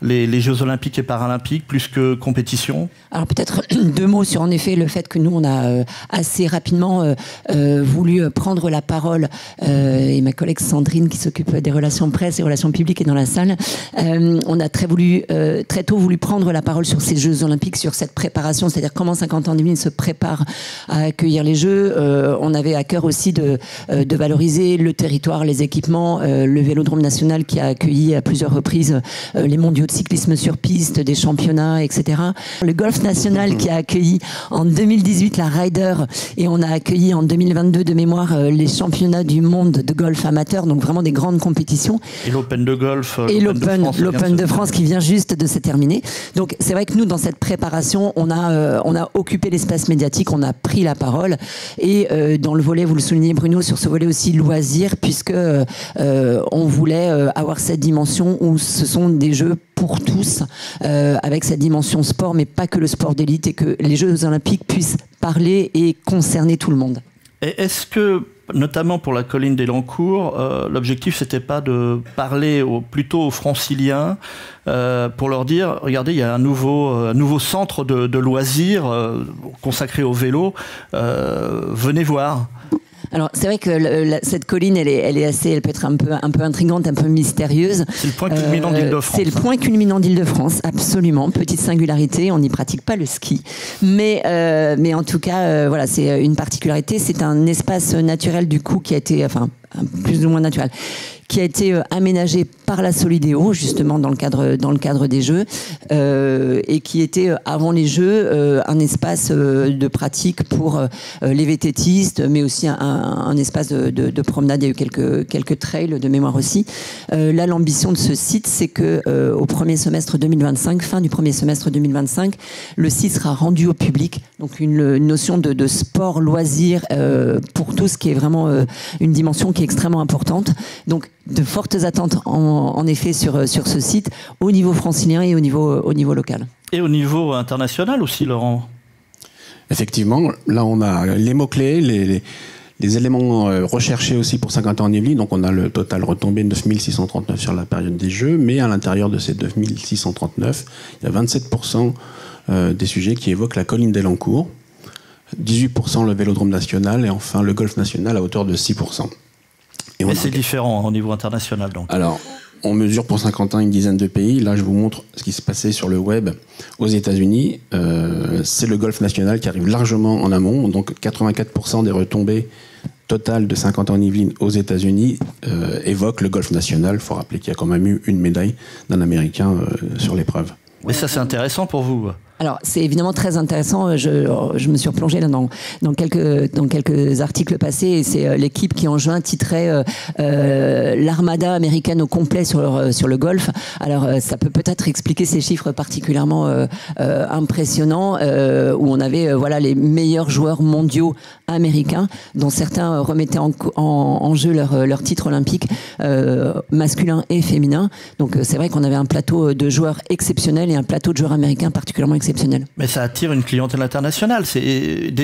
les Jeux Olympiques et Paralympiques plus que compétition? Alors peut-être 2 mots sur en effet le fait que nous on a assez rapidement voulu prendre la parole et ma collègue Sandrine qui s'occupe des relations presse et relations publiques est dans la salle. On a très tôt voulu prendre la parole sur ces Jeux Olympiques, sur cette préparation, c'est-à-dire comment Saint-Quentin en Yvelines se prépare à accueillir les Jeux. On avait à cœur aussi de valoriser le territoire, les équipements, le Vélodrome national qui a accueilli à plusieurs reprises les mondiaux de cyclisme sur piste, des championnats, etc. Le golf national qui a accueilli en 2018 la Ryder et on a accueilli en 2022 de mémoire les championnats du monde de golf amateur, donc vraiment des grandes compétitions. Et l'Open de golf. Et l'Open de France qui vient juste de se terminer. Donc c'est vrai que nous, dans cette préparation, on a occupé l'espace médiatique, on a pris la parole et dans le volet, vous le soulignez Bruno, sur ce volet aussi loisir, puisque on voulait avoir cette dimension où ce sont des jeux pour tous, avec cette dimension sport, mais pas que le sport d'élite, et que les Jeux Olympiques puissent parler et concerner tout le monde. Et est-ce que, notamment pour la colline d'Elancourt, l'objectif c'était pas de parler plutôt aux Franciliens pour leur dire, regardez, il y a un nouveau centre de loisirs consacré au vélo, venez voir. Alors c'est vrai que cette colline, elle peut être un peu intrigante, un peu mystérieuse. C'est le point culminant d'Île-de-France. C'est le point culminant d'Île-de-France, absolument. Petite singularité, on n'y pratique pas le ski, mais en tout cas, voilà, c'est une particularité. C'est un espace naturel du coup qui a été, enfin, plus ou moins naturel, qui a été aménagé par la Solidéo, justement dans le cadre des Jeux, et qui était avant les Jeux un espace de pratique pour les vététistes, mais aussi un espace de promenade. Il y a eu quelques trails de mémoire aussi. Là, l'ambition de ce site, c'est que au premier semestre 2025, fin du premier semestre 2025, le site sera rendu au public. Donc une notion de sport loisir pour tous, qui est vraiment une dimension qui est extrêmement importante. Donc de fortes attentes en effet sur ce site au niveau francilien et au niveau local. Et au niveau international aussi, Laurent. Effectivement, là on a les mots-clés, les éléments recherchés aussi pour 50 ans en Yvelines. Donc on a le total retombé 9639 sur la période des Jeux, mais à l'intérieur de ces 9639, il y a 27% des sujets qui évoquent la colline d'Elancourt, 18% le Vélodrome national et enfin le golf national à hauteur de 6%. Mais c'est différent au niveau international, donc. Alors, on mesure pour Saint-Quentin une dizaine de pays. Là, je vous montre ce qui se passait sur le web aux États-Unis. C'est le golf national qui arrive largement en amont. Donc, 84% des retombées totales de 50 ans en Yvelines aux États-Unis évoquent le golf national. Il faut rappeler qu'il y a quand même eu une médaille d'un Américain sur l'épreuve. Mais ça, c'est intéressant pour vous. Alors, c'est évidemment très intéressant. Je me suis replongée là dans quelques articles passés, et c'est l'équipe qui en juin titrait l'armada américaine au complet sur le golf. Alors, ça peut peut-être expliquer ces chiffres particulièrement impressionnants, où on avait les meilleurs joueurs mondiaux américains, dont certains remettaient en jeu leur titre olympique masculin et féminin. Donc, c'est vrai qu'on avait un plateau de joueurs exceptionnels et un plateau de joueurs américains particulièrement exceptionnel. Mais ça attire une clientèle internationale, c'est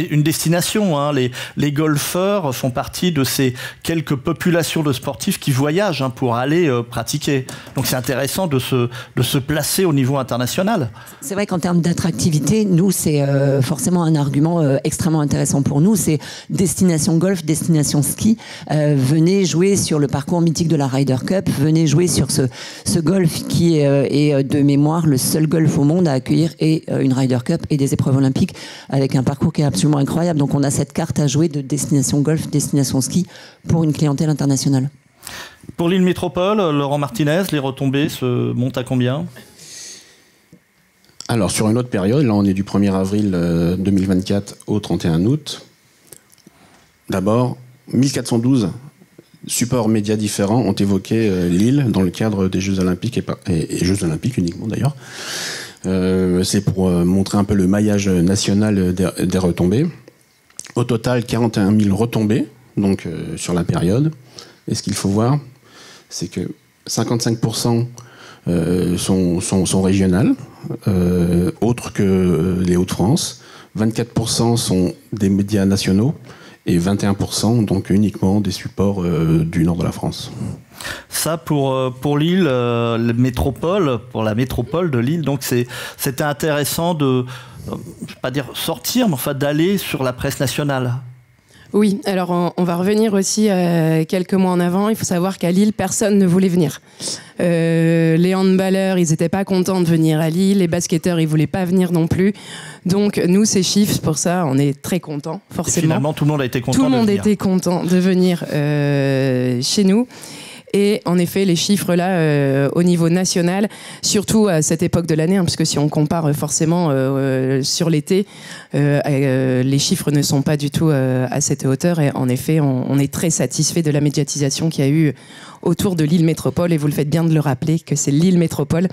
une destination. Hein. Les golfeurs font partie de ces quelques populations de sportifs qui voyagent pour aller pratiquer. Donc c'est intéressant de se placer au niveau international. C'est vrai qu'en termes d'attractivité, nous, c'est forcément un argument extrêmement intéressant pour nous. C'est destination golf, destination ski. Venez jouer sur le parcours mythique de la Ryder Cup. Venez jouer sur ce golf qui est de mémoire le seul golf au monde à accueillir une Ryder Cup et des épreuves olympiques, avec un parcours qui est absolument incroyable. Donc on a cette carte à jouer de destination golf, destination ski pour une clientèle internationale. Pour l'île métropole, Laurent Martinez, les retombées se montent à combien ? Alors sur une autre période, là on est du 1er avril 2024 au 31 août. D'abord, 1412 supports médias différents ont évoqué l'île dans le cadre des Jeux Olympiques et Jeux Olympiques uniquement d'ailleurs. C'est pour montrer un peu le maillage national des retombées. Au total, 41 000 retombées donc, sur la période. Et ce qu'il faut voir, c'est que 55% sont régionales, autres que les Hauts-de-France. 24% sont des médias nationaux et 21% donc uniquement des supports du nord de la France. Ça pour l'île, la métropole, pour la métropole de l'île, donc c'était intéressant de, je vais pas dire sortir, mais enfin d'aller sur la presse nationale. Oui, alors on va revenir aussi quelques mois en avant. Il faut savoir qu'à Lille, personne ne voulait venir. Les handballeurs, ils n'étaient pas contents de venir à Lille. Les basketteurs, ils ne voulaient pas venir non plus. Donc nous, ces chiffres, pour ça, on est très contents, forcément. Et finalement, tout le monde a été content de venir. Tout le monde était content de venir chez nous. Et en effet, les chiffres là, au niveau national, surtout à cette époque de l'année, puisque si on compare forcément sur l'été, les chiffres ne sont pas du tout à cette hauteur. Et en effet, on est très satisfait de la médiatisation qu'il y a eu autour de l'île métropole. Et vous le faites bien de le rappeler que c'est l'île métropole,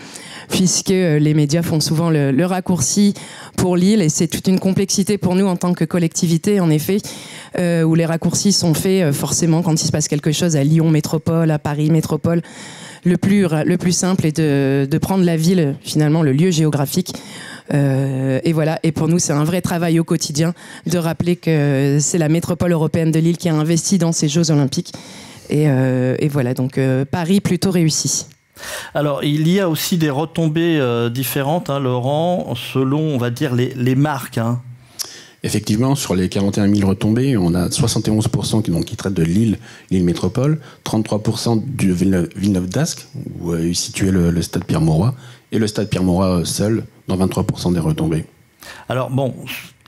puisque les médias font souvent le raccourci pour l'île. Et c'est toute une complexité pour nous en tant que collectivité, en effet, où les raccourcis sont faits forcément quand il se passe quelque chose à Lyon métropole, à Paris métropole. Le plus simple est de prendre la ville, finalement, le lieu géographique. Et voilà. Et pour nous, c'est un vrai travail au quotidien de rappeler que c'est la métropole européenne de Lille qui a investi dans ces Jeux Olympiques. Et voilà. Donc, Paris plutôt réussi. Alors, il y a aussi des retombées différentes, Laurent, selon, on va dire, les marques. Effectivement, sur les 41 000 retombées, on a 71% qui traitent de Lille métropole, 33% du Villeneuve d'Ascq, où est situé le stade Pierre-Mauroy, et le stade Pierre-Mauroy seul, dans 23% des retombées. Alors bon,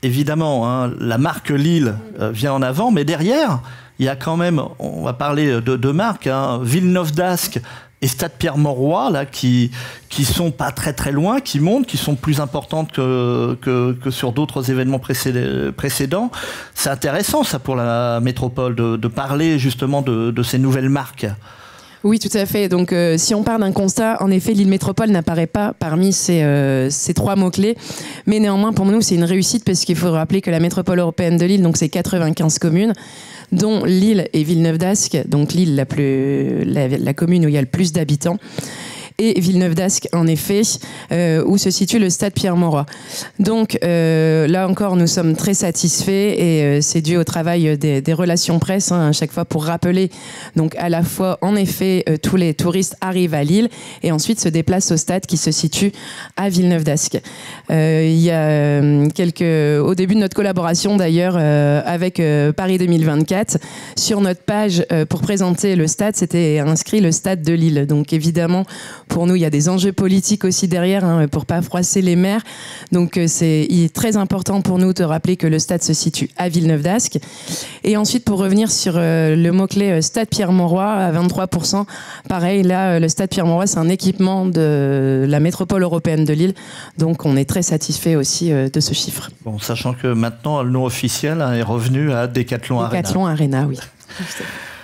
évidemment, hein, la marque Lille vient en avant, mais derrière, il y a quand même, on va parler de marques, hein, Villeneuve d'Ascq et Stade Pierre-Mauroy, là, qui sont pas très très loin, qui montent, qui sont plus importantes que sur d'autres événements précédents. C'est intéressant, ça, pour la métropole, de parler justement de ces nouvelles marques. Oui, tout à fait. Donc, si on part d'un constat, en effet, Lille Métropole n'apparaît pas parmi ces 3 mots-clés. Mais néanmoins, pour nous, c'est une réussite parce qu'il faut rappeler que la métropole européenne de Lille, donc c'est 95 communes, dont Lille et Villeneuve d'Ascq, donc Lille, la commune où il y a le plus d'habitants, et Villeneuve d'Ascq, en effet, où se situe le stade Pierre-Mauroy. Donc, là encore, nous sommes très satisfaits et c'est dû au travail des relations presse, hein, à chaque fois pour rappeler, donc à la fois, en effet, tous les touristes arrivent à Lille et ensuite se déplacent au stade qui se situe à Villeneuve d'Ascq. Il y a au début de notre collaboration, d'ailleurs, avec Paris 2024, sur notre page, pour présenter le stade, c'était inscrit le stade de Lille. Donc, évidemment, pour nous, il y a des enjeux politiques aussi derrière, hein, pour pas froisser les maires. Donc, il est très important pour nous de rappeler que le stade se situe à Villeneuve d'Ascq. Et ensuite, pour revenir sur le mot-clé stade Pierre-Mauroy, à 23%, pareil, là, le stade Pierre-Mauroy, c'est un équipement de la métropole européenne de Lille. Donc, on est très satisfait aussi de ce chiffre. Bon, sachant que maintenant, le nom officiel est revenu à Decathlon Arena. Decathlon Arena, oui.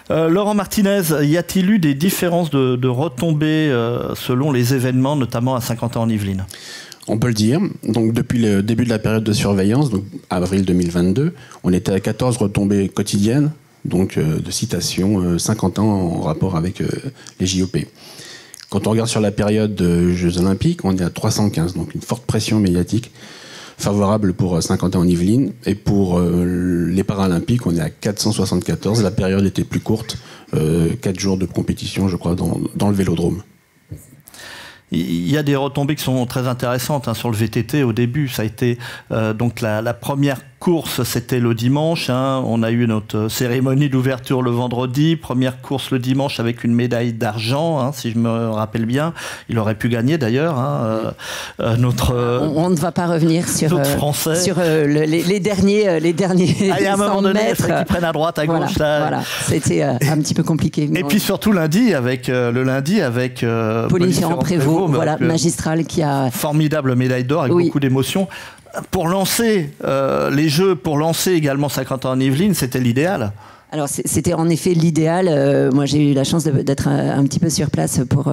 Laurent Martinez, y a-t-il eu des différences de retombées selon les événements, notamment à Saint-Quentin-en-Yvelines ? On peut le dire. Donc, depuis le début de la période de surveillance, donc avril 2022, on était à 14 retombées quotidiennes, donc de citations, 50 ans en rapport avec les JOP. Quand on regarde sur la période de Jeux Olympiques, on est à 315, donc une forte pression médiatique favorable pour Saint-Quentin-en-Yvelines. Et pour les Paralympiques, on est à 474. La période était plus courte, 4 jours de compétition, je crois, dans le Vélodrome. Il y a des retombées qui sont très intéressantes, hein, sur le VTT au début. Ça a été donc la première course, c'était le dimanche, hein. On a eu notre cérémonie d'ouverture le vendredi, première course le dimanche avec une médaille d'argent, hein, si je me rappelle bien. Il aurait pu gagner d'ailleurs, hein, on ne va pas revenir sur les derniers il y a un moment donné, il fallait qu'ils prennent à droite, à gauche. Voilà. C'était un petit peu compliqué. Et puis surtout lundi avec Pauline Ferrand-Prévôt, magistrale, qui a formidable médaille d'or avec beaucoup d'émotion. Pour lancer les Jeux, pour lancer également Saint-Quentin-en-Yvelines, c'était l'idéal. Alors c'était en effet l'idéal. Moi j'ai eu la chance d'être un petit peu sur place pour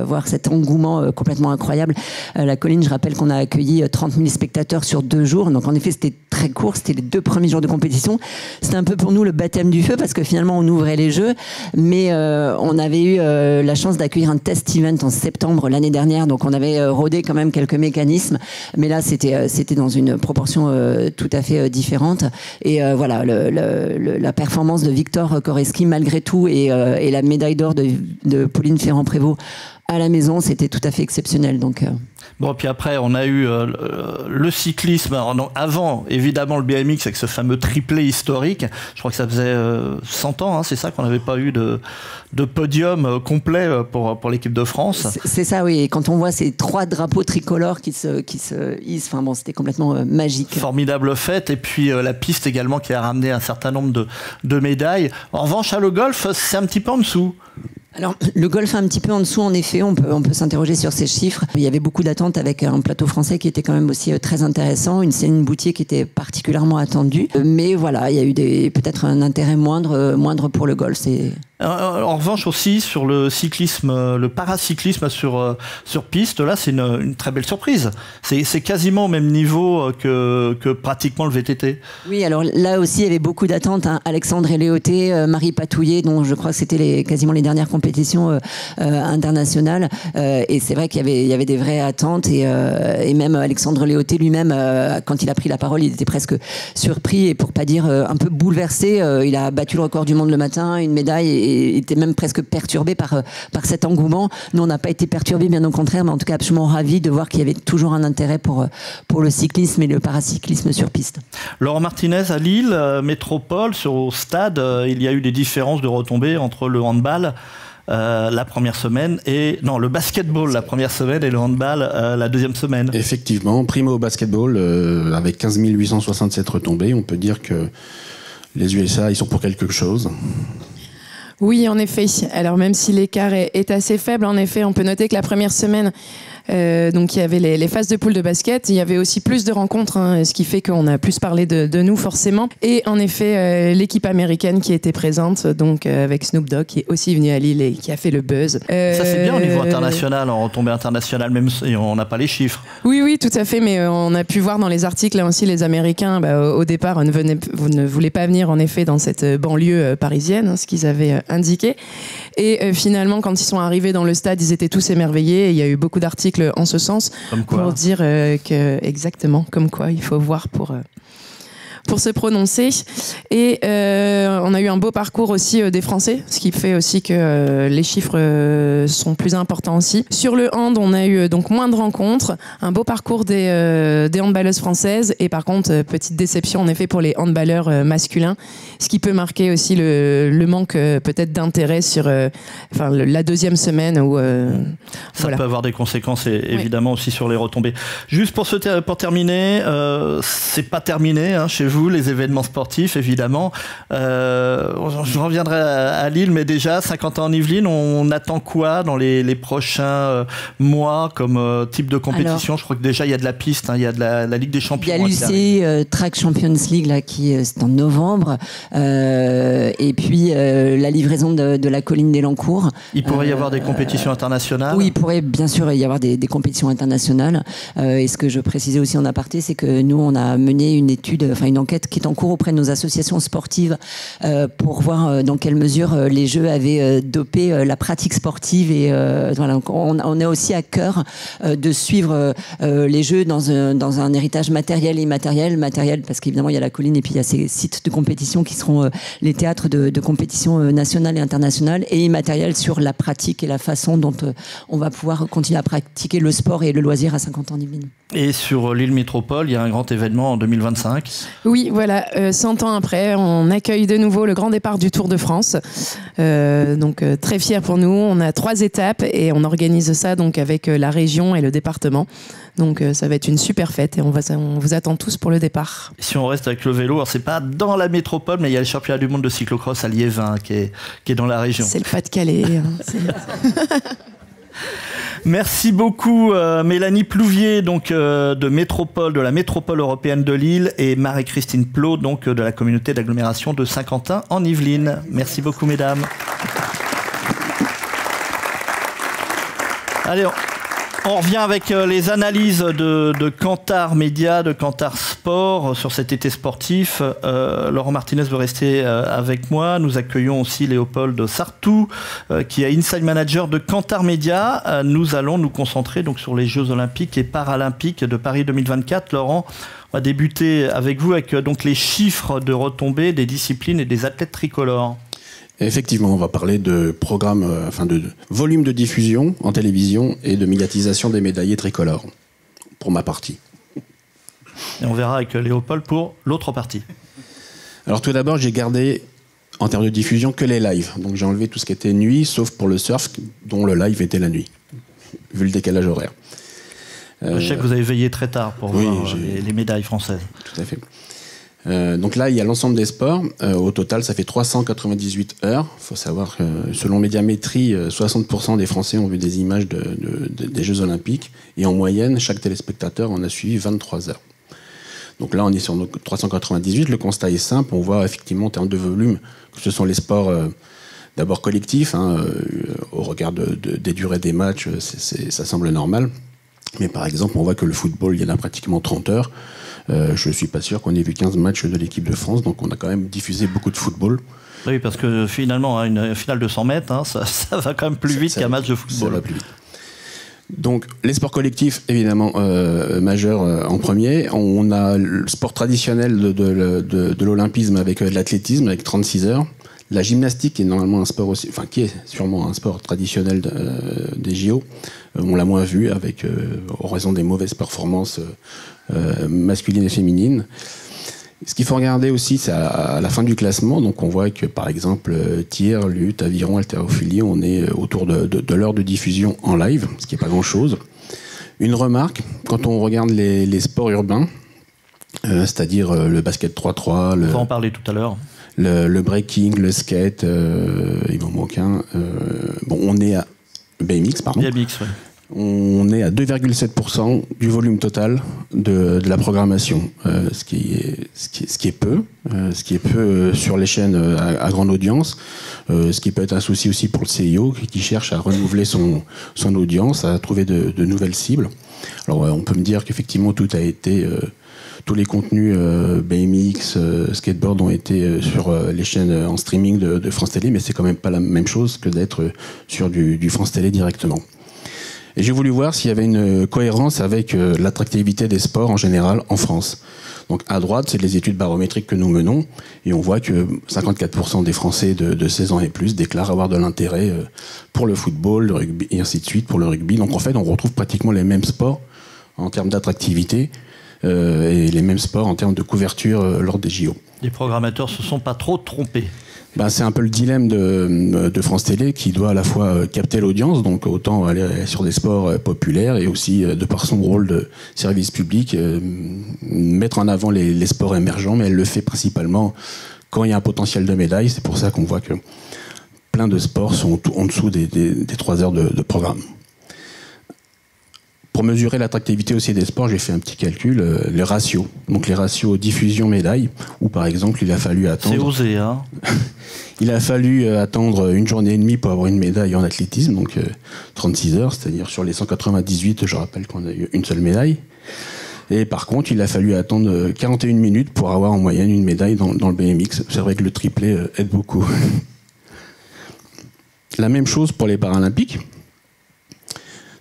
voir cet engouement complètement incroyable. La colline, je rappelle qu'on a accueilli 30 000 spectateurs sur 2 jours. Donc en effet c'était très court, c'était les 2 premiers jours de compétition. C'était un peu pour nous le baptême du feu parce que finalement on ouvrait les Jeux. Mais on avait eu la chance d'accueillir un test event en septembre l'année dernière. Donc on avait rodé quand même quelques mécanismes. Mais là c'était dans une proportion tout à fait différente. Et voilà, la performance de Victor Koreski malgré tout et la médaille d'or de Pauline Ferrand-Prévôt à la maison, c'était tout à fait exceptionnel. Donc, Bon, puis après, on a eu le cyclisme. Avant, évidemment, le BMX avec ce fameux triplé historique. Je crois que ça faisait 100 ans, hein, c'est ça, qu'on n'avait pas eu de podium complet pour l'équipe de France. C'est ça, oui. Et quand on voit ces 3 drapeaux tricolores qui se hissent, enfin bon, c'était complètement magique. Formidable fête. Et puis la piste également qui a ramené un certain nombre de médailles. En revanche, le golf, c'est un petit peu en dessous. Alors, le golf un petit peu en dessous, en effet, on peut s'interroger sur ces chiffres. Il y avait beaucoup d'attentes avec un plateau français qui était quand même aussi très intéressant, une Céline Boutier qui était particulièrement attendue. Mais voilà, il y a eu peut-être un intérêt moindre pour le golf. En revanche aussi sur le cyclisme, le paracyclisme sur piste, là c'est une très belle surprise. C'est quasiment au même niveau que pratiquement le VTT. Oui, alors là aussi il y avait beaucoup d'attentes, hein. Alexandre Léoté, Marie Patouillet, dont je crois que c'était quasiment les dernières compétitions internationales. Et c'est vrai qu'il y avait des vraies attentes et même Alexandre Léoté lui-même, quand il a pris la parole, il était presque surpris et pour pas dire un peu bouleversé. Il a battu le record du monde le matin, une médaille étaient même presque perturbés par cet engouement. Nous, on n'a pas été perturbés, bien au contraire, mais en tout cas absolument ravis de voir qu'il y avait toujours un intérêt pour le cyclisme et le paracyclisme sur piste. Laurent Martinez, à Lille, métropole, au stade, il y a eu des différences de retombées entre le handball la première semaine le basketball la première semaine et le handball la deuxième semaine. Effectivement, primo basketball avec 15 867 retombées, on peut dire que les USA, ils sont pour quelque chose. Oui, en effet. Alors même si l'écart est assez faible, en effet, on peut noter que la première semaine, donc il y avait les phases de poule de basket, il y avait aussi plus de rencontres, ce qui fait qu'on a plus parlé de nous forcément. Et en effet, l'équipe américaine qui était présente, donc avec Snoop Dogg, qui est aussi venu à Lille et qui a fait le buzz. Ça c'est bien au niveau international, en retombée internationale, même si on n'a pas les chiffres. Oui, tout à fait, mais on a pu voir dans les articles, là aussi, les Américains, au départ, ne voulaient pas venir en effet dans cette banlieue parisienne, ce qu'ils avaient indiqué. Et finalement, quand ils sont arrivés dans le stade, ils étaient tous émerveillés. Et il y a eu beaucoup d'articles en ce sens pour dire que exactement comme quoi il faut voir pour se prononcer. Et on a eu un beau parcours aussi des Français, ce qui fait aussi que les chiffres sont plus importants aussi. Sur le hand, on a eu donc moins de rencontres, un beau parcours des handballeuses françaises, et par contre, petite déception en effet pour les handballeurs masculins, ce qui peut marquer aussi le manque peut-être d'intérêt sur la deuxième semaine. Où, ça peut avoir des conséquences évidemment aussi sur les retombées. Juste pour terminer, c'est pas terminé chez vous, les événements sportifs, évidemment. Je reviendrai à Lille, mais déjà, Saint-Quentin-en-Yvelines, on attend quoi dans les prochains mois comme type de compétition? Alors, je crois que déjà, il y a de la piste, il y a de la Ligue des Champions. Il y a l'UC Track Champions League, là, c'est en novembre. Et puis, la livraison de la colline d'Elancourt. Il pourrait y avoir des compétitions internationales? Oui, il pourrait bien sûr y avoir des compétitions internationales. Et ce que je précisais aussi en aparté, c'est que nous, on a mené une enquête qui est en cours auprès de nos associations sportives pour voir dans quelle mesure les Jeux avaient dopé la pratique sportive. Et voilà, on a aussi à cœur de suivre les Jeux dans un héritage matériel et immatériel. Matériel parce qu'évidemment il y a la colline et puis il y a ces sites de compétition qui seront les théâtres de compétition nationale et internationale, et immatériel sur la pratique et la façon dont on va pouvoir continuer à pratiquer le sport et le loisir à Saint-Quentin-en-Yvelines. Et sur l'île Métropole, il y a un grand événement en 2025. Oui, voilà, 100 ans après, on accueille de nouveau le grand départ du Tour de France. Donc très fier pour nous. On a 3 étapes et on organise ça donc avec la région et le département. Donc ça va être une super fête et on vous attend tous pour le départ. Si on reste avec le vélo, alors c'est pas dans la métropole, mais il y a le championnat du monde de cyclocross à Liévin qui est dans la région. C'est le Pas-de-Calais. Merci beaucoup Mélanie Plouvier donc de Métropole, de la métropole européenne de Lille, et Marie-Christine Plot donc de la communauté d'agglomération de Saint-Quentin-en-Yvelines. Merci beaucoup mesdames. Allez, on revient avec les analyses de Kantar Média, de Kantar Sport sur cet été sportif. Laurent Martinez veut rester avec moi. Nous accueillons aussi Léopold Sartou, qui est Inside Manager de Kantar Média. Nous allons nous concentrer donc sur les Jeux Olympiques et Paralympiques de Paris 2024. Laurent, on va débuter avec vous avec donc les chiffres de retombées des disciplines et des athlètes tricolores. Effectivement, on va parler de programme, de volume de diffusion en télévision et de médiatisation des médaillés tricolores, pour ma partie. Et on verra avec Léopold pour l'autre partie. Alors tout d'abord, j'ai gardé, en termes de diffusion, que les lives. Donc j'ai enlevé tout ce qui était nuit, sauf pour le surf, dont le live était la nuit, vu le décalage horaire. Je sais que vous avez veillé très tard pour voir les médailles françaises. Tout à fait. Donc là, il y a l'ensemble des sports. Au total, ça fait 398 heures. Il faut savoir que, selon Médiamétrie, 60% des Français ont vu des images des Jeux Olympiques. Et en moyenne, chaque téléspectateur en a suivi 23 heures. Donc là, on est sur nos 398. Le constat est simple. On voit effectivement, en termes de volume, que ce sont les sports d'abord collectifs. Au regard des durées des matchs, ça semble normal. Mais par exemple, on voit que le football, il y en a pratiquement 30 heures. Je ne suis pas sûr qu'on ait vu 15 matchs de l'équipe de France, donc on a quand même diffusé beaucoup de football. Oui, parce que finalement, une finale de 100 mètres, ça va quand même plus vite qu'un match de football. Ça va plus vite. Donc, les sports collectifs, évidemment, majeurs en premier. On a le sport traditionnel de l'olympisme avec de l'athlétisme, avec 36 heures. La gymnastique, qui est normalement un sport aussi, enfin qui est sûrement un sport traditionnel des JO, on l'a moins vu en raison des mauvaises performances masculines et féminines. Ce qu'il faut regarder aussi, c'est à la fin du classement. Donc on voit que par exemple tir, lutte, aviron, haltérophilie, on est autour de l'heure de diffusion en live, ce qui n'est pas grand-chose. Une remarque, quand on regarde les sports urbains, c'est-à-dire le basket 3-3, on va en parler tout à l'heure. Le breaking, le skate, il m'en manque un. On est à BMX, pardon. BMX, oui. On est à 2,7% du volume total de la programmation, ce qui est peu sur les chaînes à grande audience, ce qui peut être un souci aussi pour le CIO qui cherche à renouveler son audience, à trouver de nouvelles cibles. Alors on peut me dire qu'effectivement tout a été tous les contenus BMX, skateboard ont été sur les chaînes en streaming de France Télé, mais c'est quand même pas la même chose que d'être sur du France Télé directement. Et j'ai voulu voir s'il y avait une cohérence avec l'attractivité des sports en général en France. Donc à droite, c'est les études barométriques que nous menons, et on voit que 54% des Français de 16 ans et plus déclarent avoir de l'intérêt pour le football, le rugby, et ainsi de suite pour le rugby. Donc en fait, on retrouve pratiquement les mêmes sports en termes d'attractivité et les mêmes sports en termes de couverture lors des JO. Les programmateurs se sont pas trop trompés. C'est un peu le dilemme de France Télé qui doit à la fois capter l'audience, donc autant aller sur des sports populaires, et aussi, de par son rôle de service public, mettre en avant les sports émergents, mais elle le fait principalement quand il y a un potentiel de médaille. C'est pour ça qu'on voit que plein de sports sont en dessous des 3 heures de programme. Pour mesurer l'attractivité aussi des sports, j'ai fait un petit calcul, les ratios. Donc les ratios diffusion-médaille, où par exemple il a fallu attendre... C'est osé, hein. Il a fallu attendre une journée et demie pour avoir une médaille en athlétisme, donc 36 heures, c'est-à-dire sur les 198, je rappelle qu'on a eu une seule médaille. Et par contre, il a fallu attendre 41 minutes pour avoir en moyenne une médaille dans le BMX. C'est vrai que le triplé aide beaucoup. La même chose pour les Paralympiques.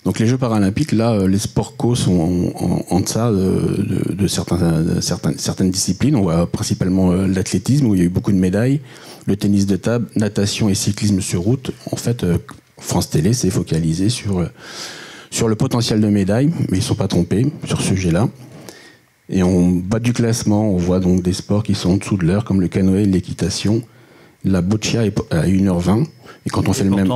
Donc les Jeux Paralympiques, là, les sports co sont en deçà de certaines disciplines. On voit principalement l'athlétisme, où il y a eu beaucoup de médailles, le tennis de table, natation et cyclisme sur route. En fait, France Télé s'est focalisé sur le potentiel de médailles, mais ils ne sont pas trompés sur ce sujet-là. Et en bas du classement, on voit donc des sports qui sont en dessous de l'heure, comme le canoë, l'équitation. La boccia est à 1h20. Et quand on fait le même...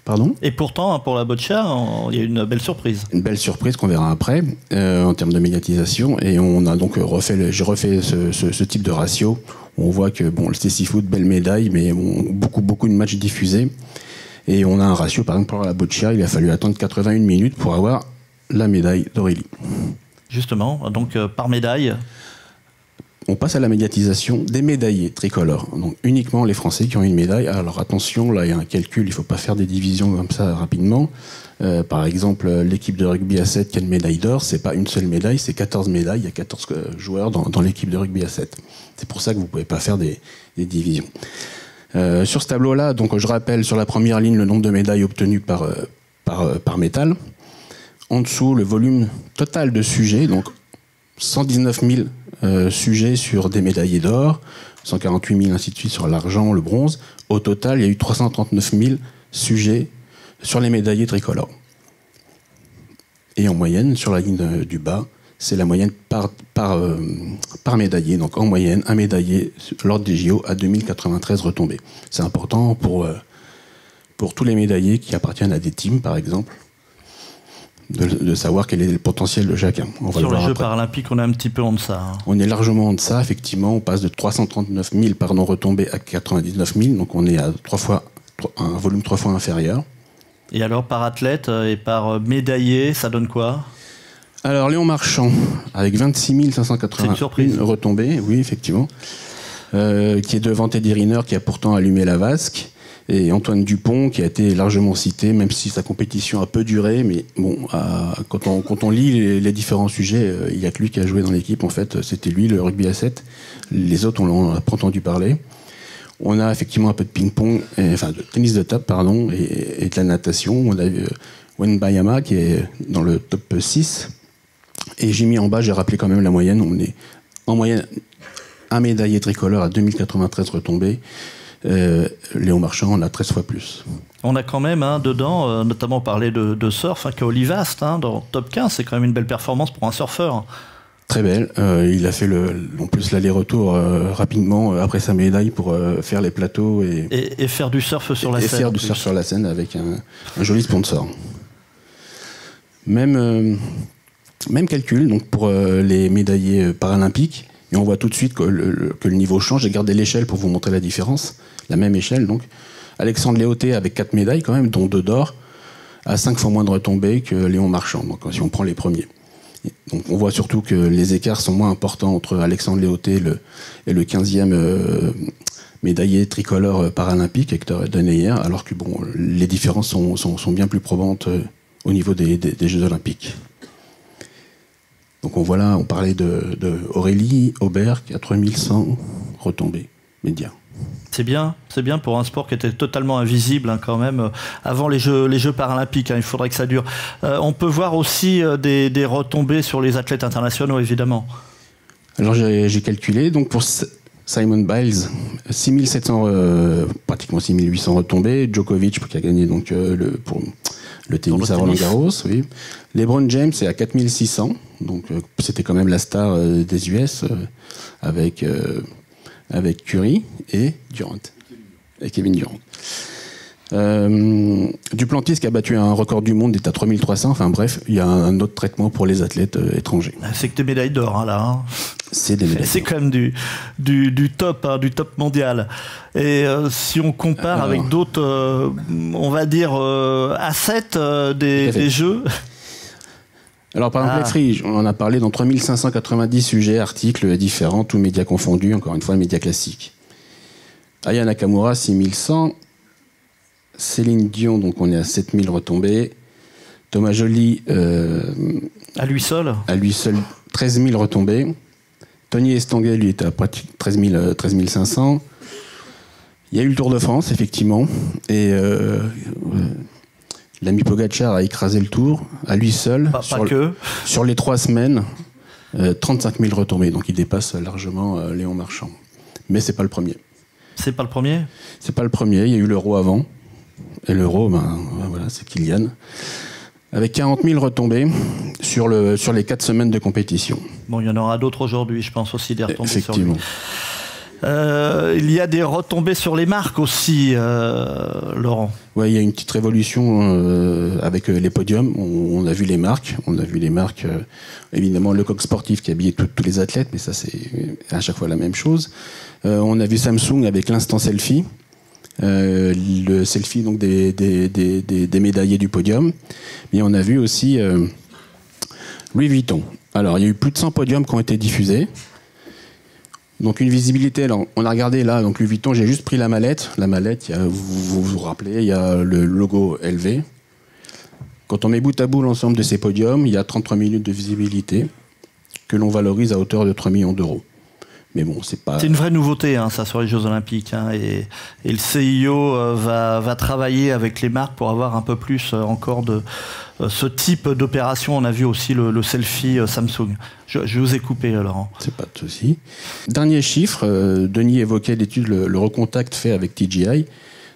Pardon ? Et pourtant, pour la boccia, il y a une belle surprise. Une belle surprise qu'on verra après, en termes de médiatisation. Et on a donc j'ai refait ce type de ratio. On voit que le cécifoot, belle médaille, mais beaucoup de matchs diffusés. Et on a un ratio, par exemple, pour la boccia, il a fallu attendre 81 minutes pour avoir la médaille d'Aurélie. Justement, donc par médaille. On passe à la médiatisation des médaillés tricolores. Donc uniquement les Français qui ont une médaille. Alors attention, là il y a un calcul, il ne faut pas faire des divisions comme ça rapidement. Par exemple, l'équipe de rugby à 7 qui a une médaille d'or, c'est pas une seule médaille, c'est 14 médailles. Il y a 14 joueurs dans l'équipe de rugby à 7. C'est pour ça que vous ne pouvez pas faire des divisions. Sur ce tableau-là, donc je rappelle sur la première ligne le nombre de médailles obtenues par métal. En dessous, le volume total de sujets, donc 119 000 sujets sur des médaillés d'or, 148 000 ainsi de suite sur l'argent, le bronze. Au total, il y a eu 339 000 sujets sur les médaillés tricolores. Et en moyenne, sur la ligne du bas, c'est la moyenne par médaillé. Donc en moyenne, un médaillé lors des JO à 2093 retombées. C'est important pour tous les médaillés qui appartiennent à des teams, par exemple, de savoir quel est le potentiel de chacun. Sur les Jeux Paralympiques, on est un petit peu en deçà. Hein. On est largement en deçà, effectivement. On passe de 339 000 retombées à 99 000. Donc on est à un volume 3 fois inférieur. Et alors, par athlète et par médaillé, ça donne quoi ? Alors, Léon Marchand, avec 26 581 retombées, oui, effectivement, qui est devant Teddy Riner, qui a pourtant allumé la vasque. Et Antoine Dupont, qui a été largement cité, même si sa compétition a peu duré, mais quand on lit les différents sujets, il n'y a que lui qui a joué dans l'équipe, en fait, c'était lui, le rugby à 7. Les autres, on n'a pas entendu parler. On a effectivement un peu de ping-pong, de tennis de table, pardon, et de la natation. On a Wenbayama, qui est dans le top 6. Et j'ai mis en bas, j'ai rappelé quand même la moyenne. On est en moyenne un médaillé tricolore à 2093 retombées. Léon Marchand en a 13 fois plus. On a quand même dedans, notamment parlé de surf, qu'Olivast, dans le top 15, c'est quand même une belle performance pour un surfeur. Très belle. Il a fait en plus l'aller-retour rapidement après sa médaille pour faire les plateaux et faire du surf sur la scène. Et faire du surf sur la scène avec un joli sponsor. Même calcul donc pour les médaillés paralympiques. Et on voit tout de suite que le niveau change. J'ai gardé l'échelle pour vous montrer la différence. La même échelle donc. Alexandre Léoté avec 4 médailles quand même, dont 2 d'or, a 5 fois moins de retombées que Léon Marchand. Donc si on prend les premiers. Donc on voit surtout que les écarts sont moins importants entre Alexandre Léoté et le 15e médaillé tricolore paralympique, Hector Deneyer, alors que les différences sont bien plus probantes au niveau des Jeux Olympiques. Donc on parlait de Aurélie Aubert qui a 3100 retombées médias. C'est bien pour un sport qui était totalement invisible quand même avant les Jeux paralympiques. Il faudrait que ça dure. On peut voir aussi des retombées sur les athlètes internationaux, évidemment. Alors j'ai calculé, donc pour Simon Biles, 6700, pratiquement 6800 retombées. Djokovic qui a gagné donc pour le tennis à Roland-Garros. Oui. LeBron James est à 4600, donc c'était quand même la star des US avec Curry et Durant. Et Kevin Durant. Duplantis qui a battu un record du monde est à 3300. Enfin bref, il y a un autre traitement pour les athlètes étrangers. C'est que des médailles d'or là. C'est des médailles. C'est quand même du top, du top mondial. Et si on compare avec d'autres, on va dire assets des Jeux. Alors par exemple, les free, on en a parlé dans 3590 sujets, articles différents, tous médias confondus, encore une fois, médias classiques. Aya Nakamura, 6100. Céline Dion, donc on est à 7000 retombées. Thomas Joly, à lui seul, 13 000 retombées. Tony Estanguet, lui, est à 13 500. Il y a eu le Tour de France, effectivement. Et l'ami Pogacar a écrasé le Tour, à lui seul, sur les 3 semaines, 35 000 retombées. Donc il dépasse largement Léon Marchand. Mais c'est pas le premier. C'est pas le premier ? C'est pas le premier, il y a eu l'Euro avant. Et l'Euro, voilà, c'est Kylian. Avec 40 000 retombées sur les 4 semaines de compétition. Bon, il y en aura d'autres aujourd'hui, je pense aussi des retombées effectivement. Sur lui. Il y a des retombées sur les marques aussi, Laurent. Oui, il y a une petite révolution avec les podiums. On a vu les marques. Évidemment, le coq sportif qui habillait tous les athlètes, mais ça, c'est à chaque fois la même chose. On a vu Samsung avec l'instant selfie. Le selfie donc des médaillés du podium. Mais on a vu aussi Louis Vuitton. Alors, il y a eu plus de 100 podiums qui ont été diffusés. Donc une visibilité, alors, on a regardé là, donc Louis Vuitton, j'ai juste pris la mallette. La mallette, vous rappelez, il y a le logo LV. Quand on met bout à bout l'ensemble de ces podiums, il y a 33 minutes de visibilité que l'on valorise à hauteur de 3 millions d'euros. Mais bon, c'est pas... C'est une vraie nouveauté, ça, sur les Jeux Olympiques. Et le CIO va travailler avec les marques pour avoir un peu plus encore de ce type d'opération. On a vu aussi le selfie Samsung. Je vous ai coupé, Laurent. C'est pas de souci. Dernier chiffre, Denis évoquait l'étude, le recontact fait avec TGI.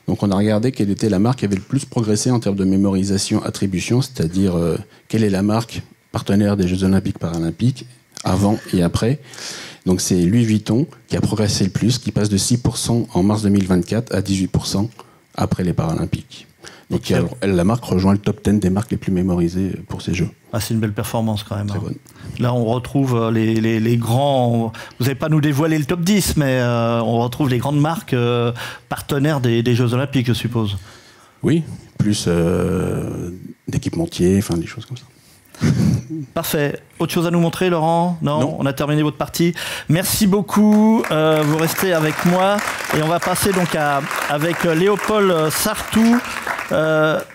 Donc on a regardé quelle était la marque qui avait le plus progressé en termes de mémorisation attribution, c'est-à-dire quelle est la marque partenaire des Jeux Olympiques Paralympiques, avant et après. Donc c'est Louis Vuitton qui a progressé le plus, qui passe de 6% en mars 2024 à 18% après les Paralympiques. Donc la marque rejoint le top 10 des marques les plus mémorisées pour ces Jeux. C'est une belle performance quand même. Très bonne. Là on retrouve les grands... Vous n'avez pas nous dévoilé le top 10, mais on retrouve les grandes marques partenaires des Jeux Olympiques, je suppose. Oui, plus d'équipementiers, enfin des choses comme ça. Parfait. Autre chose à nous montrer, Laurent ? Non, on a terminé votre partie. Merci beaucoup. Vous restez avec moi et on va passer donc avec Léopold Sartou.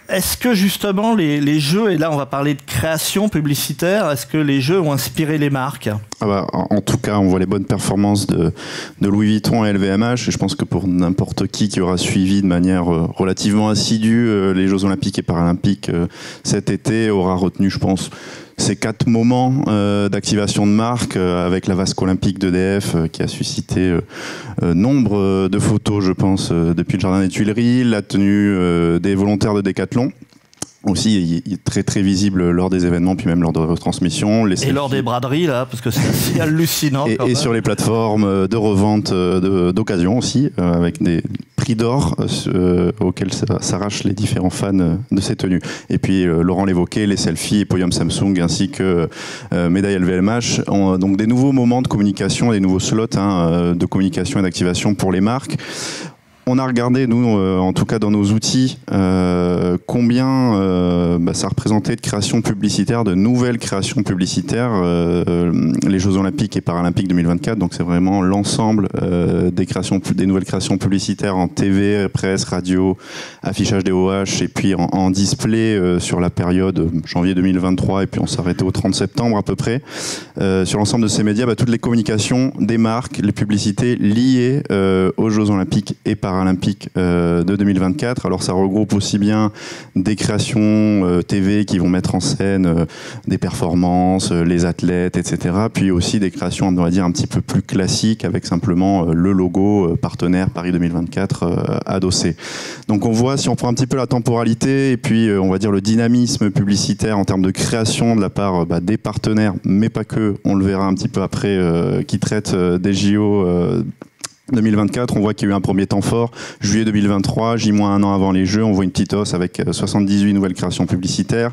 Est-ce que justement les jeux, et là on va parler de création publicitaire, est-ce que les jeux ont inspiré les marques ? En tout cas, on voit les bonnes performances de Louis Vuitton et LVMH, et je pense que pour n'importe qui aura suivi de manière relativement assidue les Jeux Olympiques et Paralympiques cet été aura retenu, je pense, ces 4 moments d'activation de marque avec la vasque olympique d'EDF qui a suscité nombre de photos, je pense, depuis le jardin des Tuileries, la tenue des volontaires de Décathlon. Aussi, il est très très visible lors des événements, puis même lors de retransmissions. Et lors des braderies, là, parce que c'est assez hallucinant. Et sur les plateformes de revente d'occasion aussi, avec des prix d'or auxquels s'arrachent les différents fans de ces tenues. Et puis, Laurent l'évoquait, les selfies et podium Samsung, ainsi que médaille LVMH, ont donc des nouveaux moments de communication, des nouveaux slots de communication et d'activation pour les marques. On a regardé, nous, en tout cas dans nos outils, combien ça représentait de créations publicitaires, de nouvelles créations publicitaires, les Jeux Olympiques et Paralympiques 2024. Donc c'est vraiment l'ensemble des nouvelles créations publicitaires en TV, presse, radio, affichage DOH et puis en display sur la période janvier 2023 et puis on s'arrêtait au 30 septembre à peu près. Sur l'ensemble de ces médias, toutes les communications des marques, les publicités liées aux Jeux Olympiques et Paralympiques de 2024. Alors ça regroupe aussi bien des créations TV qui vont mettre en scène des performances, les athlètes, etc. Puis aussi des créations, on va dire, un petit peu plus classiques avec simplement le logo partenaire Paris 2024 adossé. Donc on voit, si on prend un petit peu la temporalité et puis on va dire le dynamisme publicitaire en termes de création de la part des partenaires, mais pas que, on le verra un petit peu après, qui traitent des JO 2024, on voit qu'il y a eu un premier temps fort. Juillet 2023, J-1 an avant les Jeux, on voit une petite hausse avec 78 nouvelles créations publicitaires.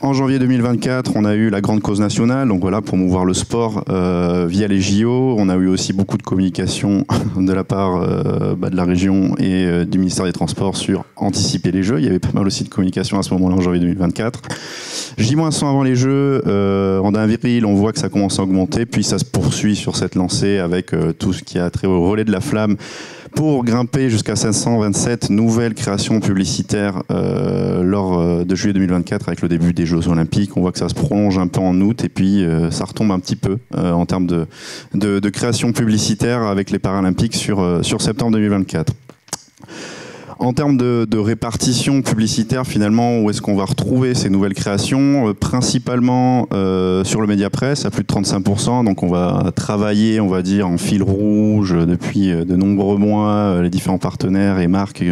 En janvier 2024, on a eu la grande cause nationale, donc voilà, pour promouvoir le sport via les JO. On a eu aussi beaucoup de communication de la part de la région et du ministère des Transports sur anticiper les Jeux. Il y avait pas mal aussi de communication à ce moment-là en janvier 2024. J-100 avant les Jeux, en avril, on voit que ça commence à augmenter, puis ça se poursuit sur cette lancée avec tout ce qui a trait au relais de la flamme pour grimper jusqu'à 527 nouvelles créations publicitaires lors de juillet 2024 avec le début des Jeux Olympiques. On voit que ça se prolonge un peu en août et puis ça retombe un petit peu en termes de création publicitaire avec les Paralympiques sur septembre 2024. En termes de répartition publicitaire, finalement, où est-ce qu'on va retrouver ces nouvelles créations? Principalement sur le média presse, à plus de 35%. Donc on va travailler, on va dire, en fil rouge depuis de nombreux mois, les différents partenaires et marques,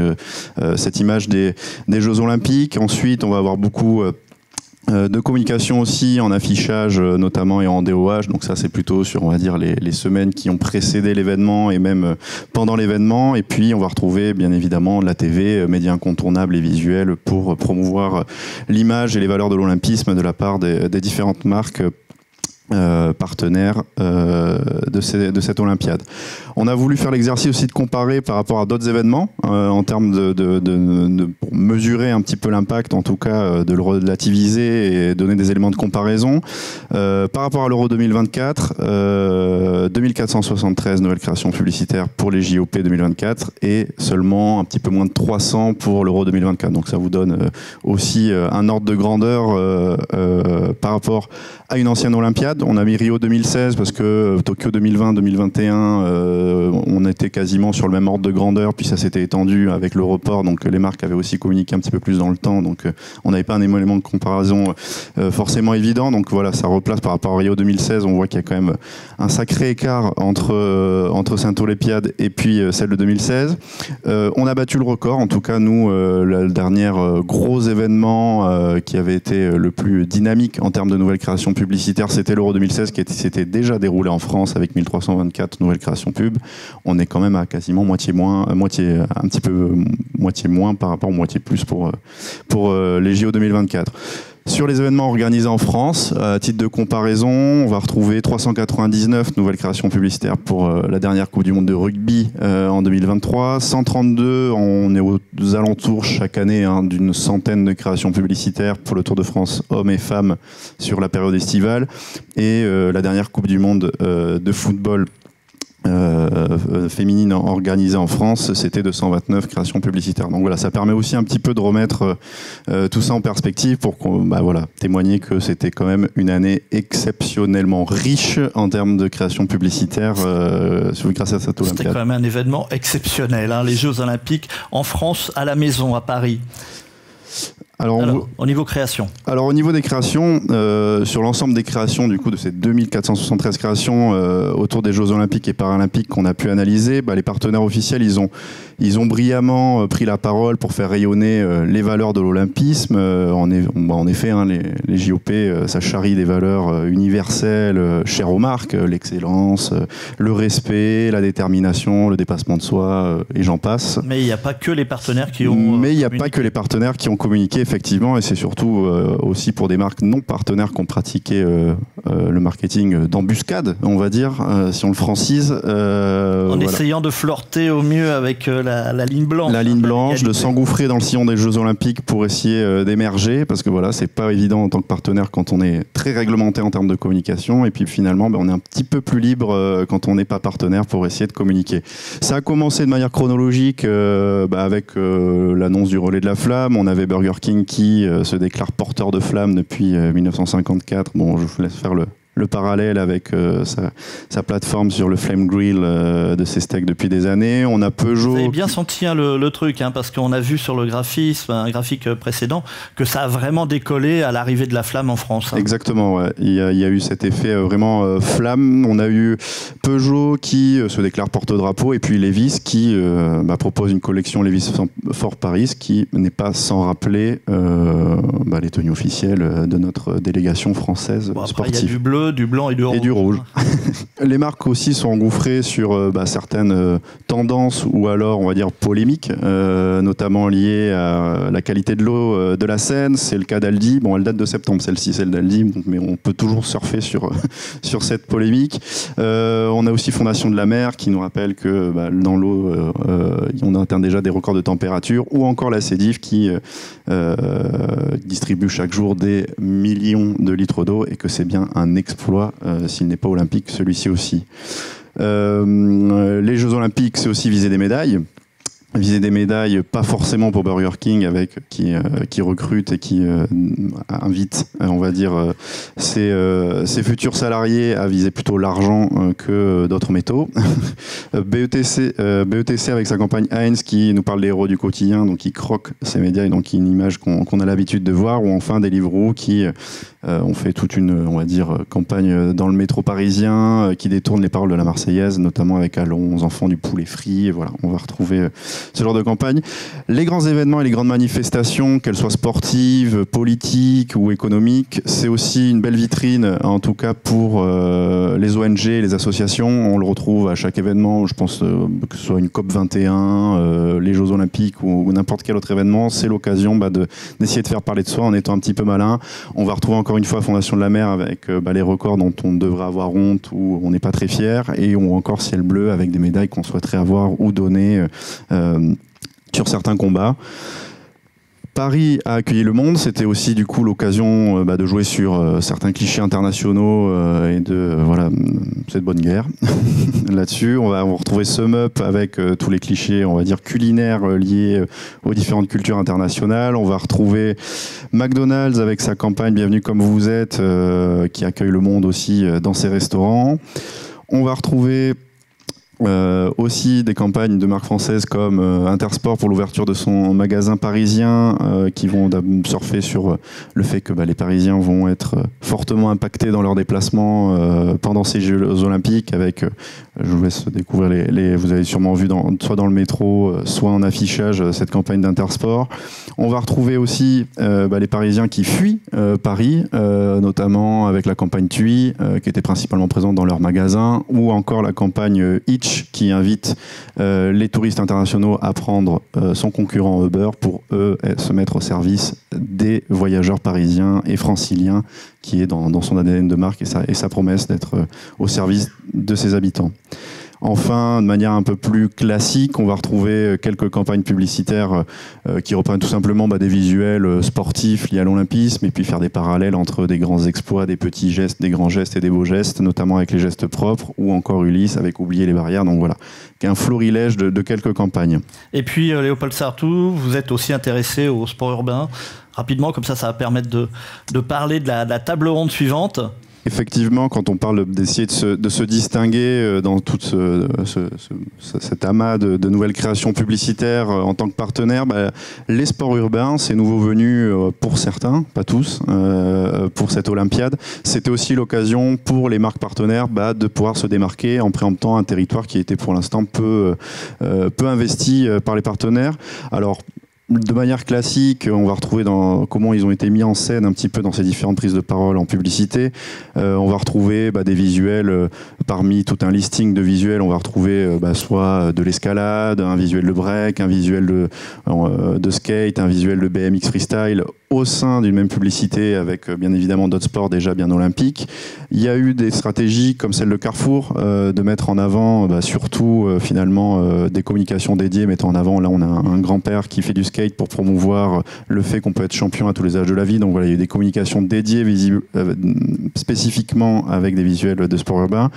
cette image des Jeux Olympiques. Ensuite, on va avoir beaucoup de communication aussi en affichage notamment et en DOH, donc ça c'est plutôt sur, on va dire, les semaines qui ont précédé l'événement et même pendant l'événement. Et puis on va retrouver bien évidemment la TV, média incontournable et visuel pour promouvoir l'image et les valeurs de l'olympisme de la part des différentes marques partenaires de cette Olympiade. On a voulu faire l'exercice aussi de comparer par rapport à d'autres événements en termes pour mesurer un petit peu l'impact, en tout cas de le relativiser et donner des éléments de comparaison. Par rapport à l'Euro 2024, 2473 nouvelles créations publicitaires pour les JOP 2024 et seulement un petit peu moins de 300 pour l'Euro 2024. Donc ça vous donne aussi un ordre de grandeur par rapport à une ancienne Olympiade. On a mis Rio 2016 parce que Tokyo 2020, 2021, on était quasiment sur le même ordre de grandeur, puis ça s'était étendu avec le report, donc les marques avaient aussi communiqué un petit peu plus dans le temps, donc on n'avait pas un élément de comparaison forcément évident. Donc voilà, ça replace par rapport à Rio 2016, on voit qu'il y a quand même un sacré écart entre Saint-Olympiade et puis celle de 2016. On a battu le record, en tout cas nous, le dernier gros événement qui avait été le plus dynamique en termes de nouvelles créations publicitaires, c'était l'Euro 2016 qui s'était déjà déroulé en France avec 1324 nouvelles créations pub. On est quand même à quasiment moitié moins par rapport à moitié plus pour les JO 2024. Sur les événements organisés en France, à titre de comparaison, on va retrouver 399 nouvelles créations publicitaires pour la dernière Coupe du Monde de rugby en 2023. 132, on est aux alentours chaque année d'une centaine de créations publicitaires pour le Tour de France hommes et femmes sur la période estivale. Et la dernière Coupe du Monde de football féminine organisée en France, c'était 229 créations publicitaires. Donc voilà, ça permet aussi un petit peu de remettre tout ça en perspective pour témoigner que c'était quand même une année exceptionnellement riche en termes de création publicitaire grâce à cette Olympiade. C'était quand même un événement exceptionnel, les Jeux Olympiques en France, à la maison, à Paris. Alors, au niveau création. Alors au niveau des créations, sur l'ensemble des créations du coup de ces 2473 créations autour des Jeux Olympiques et Paralympiques qu'on a pu analyser, les partenaires officiels ils ont brillamment pris la parole pour faire rayonner les valeurs de l'olympisme. En effet, les JOP, ça charrie des valeurs universelles chères aux marques, l'excellence, le respect, la détermination, le dépassement de soi, et j'en passe. Mais il n'y a pas que les partenaires qui ont Mais il n'y a pas que les partenaires qui ont communiqué, effectivement, et c'est surtout aussi pour des marques non partenaires qui ont pratiqué le marketing d'embuscade, on va dire, si on le francise. En essayant de flirter au mieux avec la ligne blanche. La ligne blanche, de s'engouffrer dans le sillon des Jeux Olympiques pour essayer d'émerger, parce que voilà, c'est pas évident en tant que partenaire quand on est très réglementé en termes de communication, et puis finalement, on est un petit peu plus libre quand on n'est pas partenaire pour essayer de communiquer. Ça a commencé de manière chronologique avec l'annonce du relais de la flamme. On avait Burger King qui se déclare porteur de flamme depuis 1954. Bon, je vous laisse faire le parallèle avec sa plateforme sur le Flame Grill de ses steaks depuis des années. On a Peugeot... Vous avez bien senti le truc, parce qu'on a vu sur le graphisme, un graphique précédent, que ça a vraiment décollé à l'arrivée de la flamme en France. Exactement, ouais. Il y a eu cet effet vraiment flamme. On a eu Peugeot qui se déclare porte-drapeau, et puis Levi's qui propose une collection Levi's for Paris qui n'est pas sans rappeler les tenues officielles de notre délégation française sportive. Il y a du bleu, du blanc et du rouge. Et du rouge. Les marques aussi sont engouffrées sur certaines tendances ou alors, on va dire, polémiques, notamment liées à la qualité de l'eau de la Seine. C'est le cas d'Aldi. Bon, elle date de septembre, celle-ci, celle d'Aldi, mais on peut toujours surfer sur cette polémique. On a aussi Fondation de la Mer qui nous rappelle que dans l'eau, on atteint déjà des records de température, ou encore la Cédif qui distribue chaque jour des millions de litres d'eau, et que c'est bien un exploit s'il n'est pas olympique, celui-ci aussi. Les Jeux Olympiques, c'est aussi viser des médailles. Viser des médailles, pas forcément pour Burger King, qui recrute et qui invite, on va dire, ses futurs salariés à viser plutôt l'argent que d'autres métaux. BETC avec sa campagne Heinz qui nous parle des héros du quotidien, donc qui croque ces médias, et donc une image qu'on a l'habitude de voir. Ou enfin Deliveroo qui ont fait toute une, on va dire, campagne dans le métro parisien qui détourne les paroles de la Marseillaise, notamment avec Allons, enfants du poulet frit. Et voilà, on va retrouver ce genre de campagne. Les grands événements et les grandes manifestations, qu'elles soient sportives, politiques ou économiques, c'est aussi une belle vitrine, en tout cas pour les ONG, les associations. On le retrouve à chaque événement, je pense que ce soit une COP21, les Jeux Olympiques ou n'importe quel autre événement. C'est l'occasion d'essayer de faire parler de soi en étant un petit peu malin. On va retrouver encore une fois Fondation de la Mer avec les records dont on devrait avoir honte ou on n'est pas très fier, ou encore Ciel Bleu avec des médailles qu'on souhaiterait avoir ou donner sur certains combats. Paris a accueilli le monde, c'était aussi du coup l'occasion de jouer sur certains clichés internationaux et c'est de bonne guerre. Là-dessus, on va retrouver Sum Up avec tous les clichés, on va dire, culinaires liés aux différentes cultures internationales. On va retrouver McDonald's avec sa campagne Bienvenue comme vous êtes, qui accueille le monde aussi dans ses restaurants. On va retrouver aussi des campagnes de marques françaises comme Intersport pour l'ouverture de son magasin parisien, qui vont surfer sur le fait que les Parisiens vont être fortement impactés dans leurs déplacements pendant ces Jeux Olympiques, avec, je vous laisse découvrir vous avez sûrement vu soit dans le métro, soit en affichage, cette campagne d'Intersport. On va retrouver aussi les Parisiens qui fuient Paris, notamment avec la campagne TUI, qui était principalement présente dans leurs magasins, ou encore la campagne Hitch, qui invite les touristes internationaux à prendre son concurrent Uber pour eux se mettre au service des voyageurs parisiens et franciliens, qui est dans son ADN de marque et sa promesse d'être au service de ses habitants. Enfin, de manière un peu plus classique, on va retrouver quelques campagnes publicitaires qui reprennent tout simplement des visuels sportifs liés à l'olympisme, et puis faire des parallèles entre des grands exploits, des petits gestes, des grands gestes et des beaux gestes, notamment avec les gestes propres, ou encore Ulysse avec Oublier les barrières. Donc voilà, un florilège de quelques campagnes. Et puis Léopold Sartou, vous êtes aussi intéressé au sport urbain. Rapidement, comme ça va permettre de parler de la table ronde suivante. Effectivement, quand on parle d'essayer de se distinguer dans tout cet amas de nouvelles créations publicitaires en tant que partenaire, les sports urbains, c'est nouveau venu pour certains, pas tous, pour cette Olympiade. C'était aussi l'occasion pour les marques partenaires de pouvoir se démarquer en préemptant un territoire qui était pour l'instant peu investi par les partenaires. Alors, de manière classique, on va retrouver dans comment ils ont été mis en scène un petit peu dans ces différentes prises de parole en publicité. On va retrouver des visuels, parmi tout un listing de visuels, on va retrouver soit de l'escalade, un visuel de break, un visuel de skate, un visuel de BMX freestyle au sein d'une même publicité avec bien évidemment d'autres sports déjà bien olympiques. Il y a eu des stratégies comme celle de Carrefour de mettre en avant surtout finalement des communications dédiées mettant en avant, là on a un grand-père qui fait du skate pour promouvoir le fait qu'on peut être champion à tous les âges de la vie. Donc voilà, il y a eu des communications dédiées visibles, spécifiquement avec des visuels de sport urbain.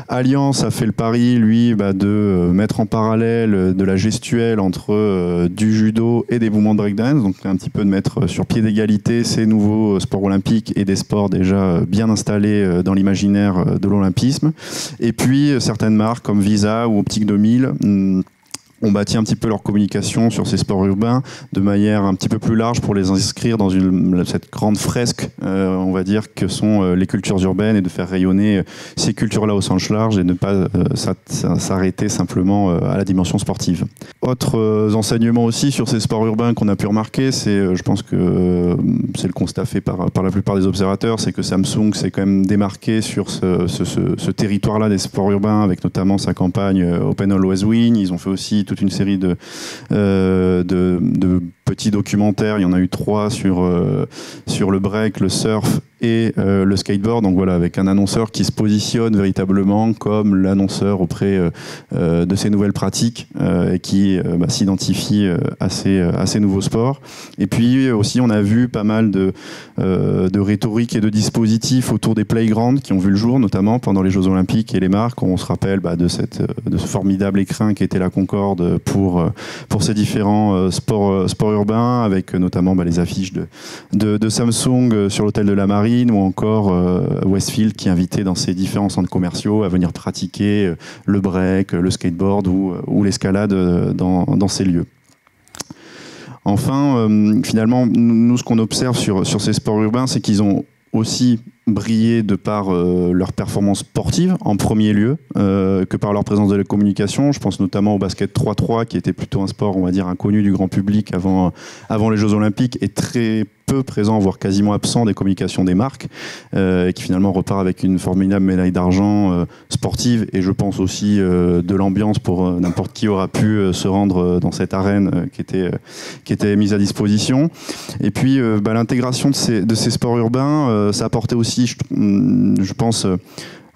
Alliance a fait le pari, lui, de mettre en parallèle de la gestuelle entre du judo et des mouvements de breakdance, donc un petit peu de mettre sur pied d'égalité ces nouveaux sports olympiques et des sports déjà bien installés dans l'imaginaire de l'olympisme. Et puis certaines marques comme Visa ou Optique 2000 ont bâti un petit peu leur communication sur ces sports urbains de manière un petit peu plus large pour les inscrire dans cette grande fresque, on va dire, que sont les cultures urbaines et de faire rayonner ces cultures-là au sens large et ne pas s'arrêter simplement à la dimension sportive. Autres enseignements aussi sur ces sports urbains qu'on a pu remarquer, c'est, je pense que c'est le constat fait par la plupart des observateurs, c'est que Samsung s'est quand même démarqué sur ce territoire-là des sports urbains avec notamment sa campagne Open Always Win. Ils ont fait aussi toute une série de petits documentaires. Il y en a eu 3 sur le break, le surf et le skateboard. Donc voilà, avec un annonceur qui se positionne véritablement comme l'annonceur auprès de ces nouvelles pratiques et qui s'identifie à ces nouveaux sports. Et puis aussi, on a vu pas mal de rhétorique et de dispositifs autour des playgrounds qui ont vu le jour, notamment pendant les Jeux Olympiques et les marques. On se rappelle de ce formidable écrin qui était la Concorde pour ces différents sports urbains, avec notamment les affiches de Samsung sur l'hôtel de la Marine, ou encore Westfield qui invitait dans ses différents centres commerciaux à venir pratiquer le break, le skateboard ou l'escalade dans ces lieux. Enfin, finalement, nous, ce qu'on observe sur ces sports urbains, c'est qu'ils ont aussi brillé de par leur performance sportive en premier lieu que par leur présence de la communication. Je pense notamment au basket 3-3 qui était plutôt un sport, on va dire, inconnu du grand public avant les Jeux Olympiques et très peu présent, voire quasiment absent des communications des marques, et qui finalement repart avec une formidable médaille d'argent sportive, et je pense aussi de l'ambiance pour n'importe qui aura pu se rendre dans cette arène qui était mise à disposition. Et puis l'intégration de ces sports urbains, ça apportait aussi, je pense,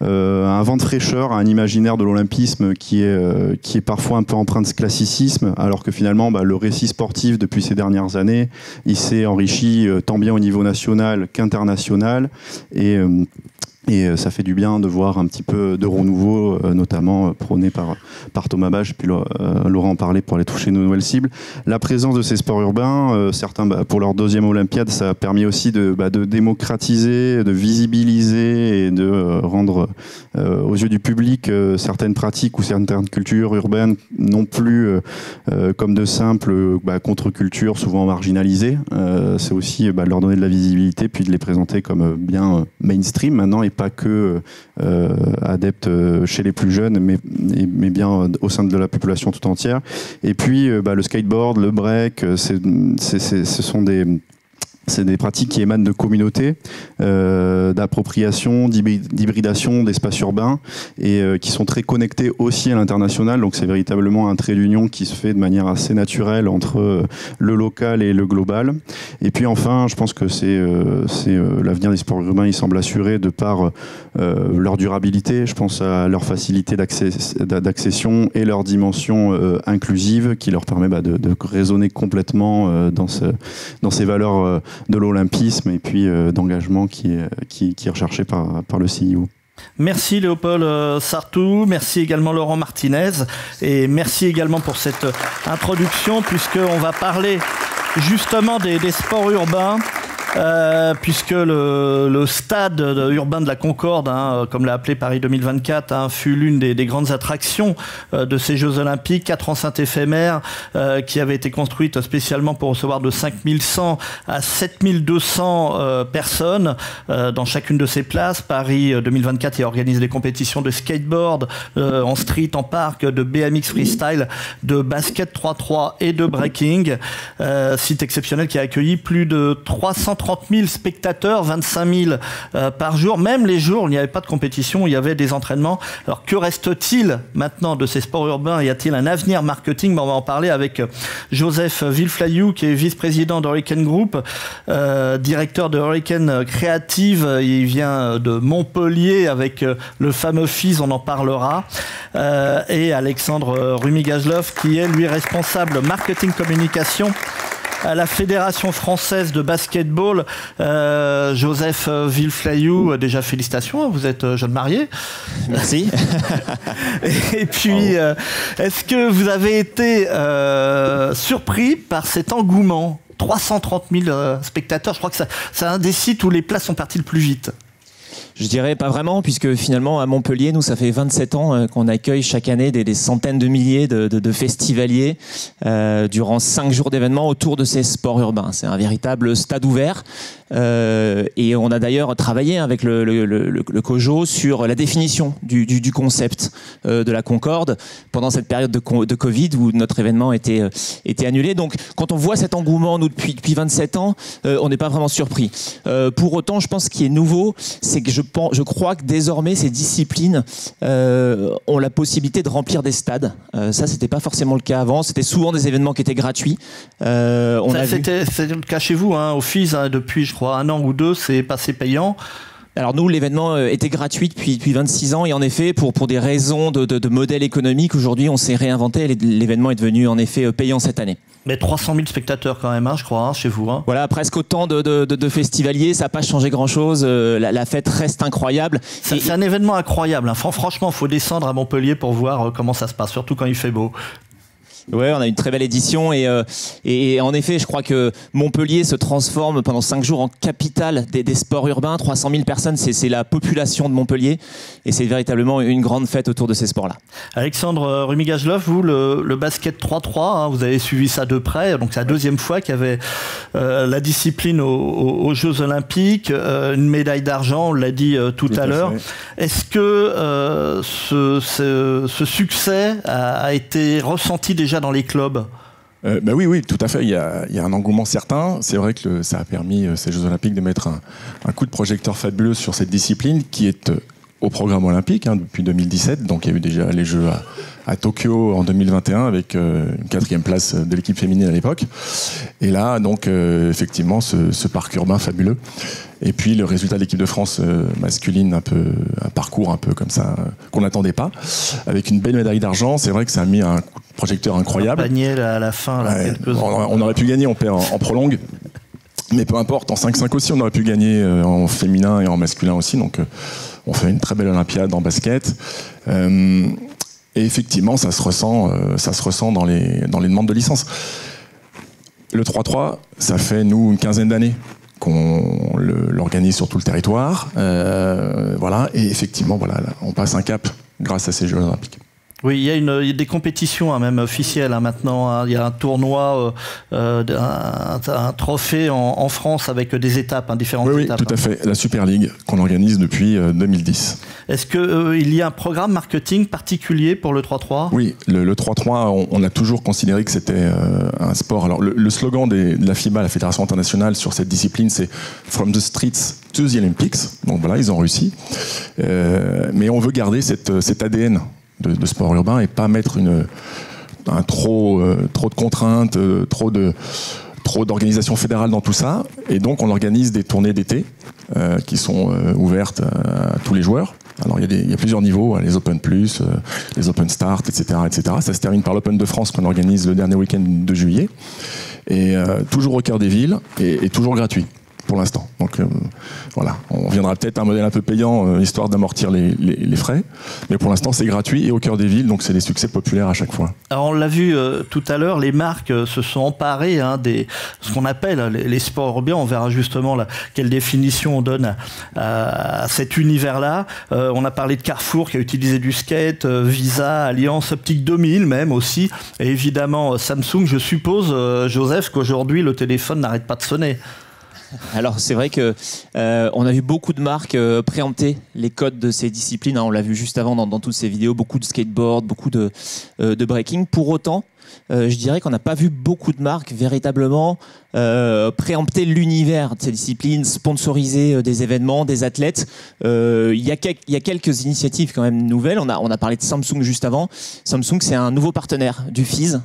un vent de fraîcheur à un imaginaire de l'olympisme qui est parfois un peu empreint de classicisme, alors que finalement le récit sportif depuis ces dernières années, il s'est enrichi tant bien au niveau national qu'international, et ça fait du bien de voir un petit peu de renouveau, notamment prôné par Thomas Bach, puis Laurent en parlait pour aller toucher nos nouvelles cibles. La présence de ces sports urbains, certains pour leur 2e Olympiade, ça a permis aussi de démocratiser, de visibiliser et de rendre aux yeux du public certaines pratiques ou certaines cultures urbaines non plus comme de simples contre-cultures souvent marginalisées. C'est aussi de leur donner de la visibilité, puis de les présenter comme bien mainstream maintenant, et pas que adeptes chez les plus jeunes, mais bien au sein de la population tout entière. Et puis le skateboard, le break, ce sont des pratiques qui émanent de communautés, d'appropriation, d'hybridation d'espaces urbains, et qui sont très connectés aussi à l'international. Donc c'est véritablement un trait d'union qui se fait de manière assez naturelle entre le local et le global. Et puis enfin, je pense que c'est l'avenir des sports urbains, il semble assuré de par leur durabilité. Je pense à leur facilité d'accession et leur dimension inclusive qui leur permet de raisonner complètement dans ces valeurs de l'olympisme et puis d'engagement qui est recherché par le CIO. Merci Léopold Sartou, merci également Laurent Martinez, et merci également pour cette introduction, puisqu'on va parler justement des sports urbains puisque le stade urbain de la Concorde, comme l'a appelé Paris 2024, fut l'une des grandes attractions de ces Jeux Olympiques. 4 enceintes éphémères qui avaient été construites spécialement pour recevoir de 5100 à 7200 personnes dans chacune de ces places. Paris 2024 y organise des compétitions de skateboard, en street, en parc, de BMX freestyle, de basket 3-3 et de breaking. Site exceptionnel qui a accueilli plus de 330 000 spectateurs, 25 000 par jour. Même les jours où il n'y avait pas de compétition, il y avait des entraînements. Alors que reste-t-il maintenant de ces sports urbains? Y a-t-il un avenir marketing? On va en parler avec Joseph Villeflayou, qui est vice-président de Hurricane Group, directeur de Hurricane Creative. Il vient de Montpellier avec le fameux FIS, on en parlera. Et Alexandre Rumigajlov, qui est lui responsable marketing communication à la Fédération française de basketball. Joseph Villeflayou, déjà félicitations, vous êtes jeune marié. Merci. Et puis, est-ce que vous avez été surpris par cet engouement? 330 000 spectateurs, je crois que c'est un des sites où les places sont parties le plus vite. Je dirais pas vraiment, puisque finalement à Montpellier, nous ça fait 27 ans qu'on accueille chaque année des centaines de milliers de festivaliers durant 5 jours d'événements autour de ces sports urbains. C'est un véritable stade ouvert. Et on a d'ailleurs travaillé avec le COJO sur la définition du concept de la Concorde pendant cette période de Covid où notre événement était annulé. Donc quand on voit cet engouement, nous depuis 27 ans, on n'est pas vraiment surpris. Pour autant, je pense qu'il est nouveau, c'est que je crois que désormais ces disciplines ont la possibilité de remplir des stades. Ça, c'était pas forcément le cas avant. C'était souvent des événements qui étaient gratuits. C'était le cas chez vous, au FIS, depuis, je crois, 1 an ou 2, c'est passé payant. Alors nous, l'événement était gratuit depuis 26 ans et en effet, pour des raisons de modèle économique, aujourd'hui, on s'est réinventé. L'événement est devenu en effet payant cette année. Mais 300 000 spectateurs quand même, je crois, chez vous. Voilà, presque autant de festivaliers, ça n'a pas changé grand-chose. La fête reste incroyable. C'est un événement incroyable. Franchement, il faut descendre à Montpellier pour voir comment ça se passe, surtout quand il fait beau. Ouais, on a une très belle édition et en effet, je crois que Montpellier se transforme pendant 5 jours en capitale des sports urbains. 300 000 personnes, c'est la population de Montpellier et c'est véritablement une grande fête autour de ces sports-là. Alexandre Rumigajlov, vous, le basket 3-3, vous avez suivi ça de près, donc c'est la 2e fois qu'il y avait la discipline aux Jeux Olympiques, une médaille d'argent, on l'a dit tout à l'heure. Est-ce que ce succès a été ressenti déjà dans les clubs? Oui, tout à fait. Il y a un engouement certain. C'est vrai que ça a permis, ces Jeux Olympiques, de mettre un coup de projecteur fabuleux sur cette discipline qui est au programme olympique depuis 2017. Donc il y a eu déjà les Jeux à Tokyo en 2021 avec une 4e place de l'équipe féminine à l'époque. Et là, donc, effectivement, ce parc urbain fabuleux. Et puis le résultat de l'équipe de France masculine, un parcours un peu comme ça, qu'on n'attendait pas, avec une belle médaille d'argent. C'est vrai que ça a mis un coup de projecteur incroyable. Un panier à la fin. Là, on aurait pu gagner, on perd en prolongue. Mais peu importe, en 5-5 aussi, on aurait pu gagner en féminin et en masculin aussi. Donc on fait une très belle Olympiade en basket. Et effectivement, ça se ressent dans les demandes de licence. Le 3-3, ça fait, nous, une 15aine d'années qu'on l'organise sur tout le territoire. Voilà. Et effectivement, voilà, on passe un cap grâce à ces Jeux Olympiques. Oui, il y a des compétitions même officielles maintenant. Il y a un tournoi, un trophée en France avec des étapes, différentes étapes. Oui, tout à fait. La Super League qu'on organise depuis 2010. Est-ce qu'il y a un programme marketing particulier pour le 3-3 ? Oui, le 3-3, on a toujours considéré que c'était un sport. Alors le slogan de la FIBA, la Fédération internationale, sur cette discipline, c'est « From the streets to the Olympics ». Donc voilà, ils ont réussi. Mais on veut garder cet ADN de sport urbain et pas mettre trop de contraintes, trop d'organisation fédérale dans tout ça. Et donc on organise des tournées d'été qui sont ouvertes à tous les joueurs. Alors il y a plusieurs niveaux, les Open Plus, les Open Start, etc., etc. Ça se termine par l'Open de France qu'on organise le dernier week-end de juillet. Et toujours au cœur des villes et toujours gratuit. pour l'instant. Donc voilà, on viendra peut-être à un modèle un peu payant, histoire d'amortir les frais. Mais pour l'instant, c'est gratuit et au cœur des villes, donc c'est des succès populaires à chaque fois. Alors on l'a vu tout à l'heure, les marques se sont emparées des ce qu'on appelle les sports urbains. On verra justement quelle définition on donne à cet univers-là. On a parlé de Carrefour qui a utilisé du skate, Visa, Alliance Optique 2000 même aussi, et évidemment Samsung. Je suppose, Joseph, qu'aujourd'hui le téléphone n'arrête pas de sonner. Alors c'est vrai que on a vu beaucoup de marques préempter les codes de ces disciplines. On l'a vu juste avant dans toutes ces vidéos, beaucoup de skateboard, beaucoup de breaking. Pour autant, je dirais qu'on n'a pas vu beaucoup de marques véritablement préempter l'univers de ces disciplines, sponsoriser des événements, des athlètes. Il y a quelques initiatives quand même nouvelles. On a parlé de Samsung juste avant. Samsung, c'est un nouveau partenaire du FIS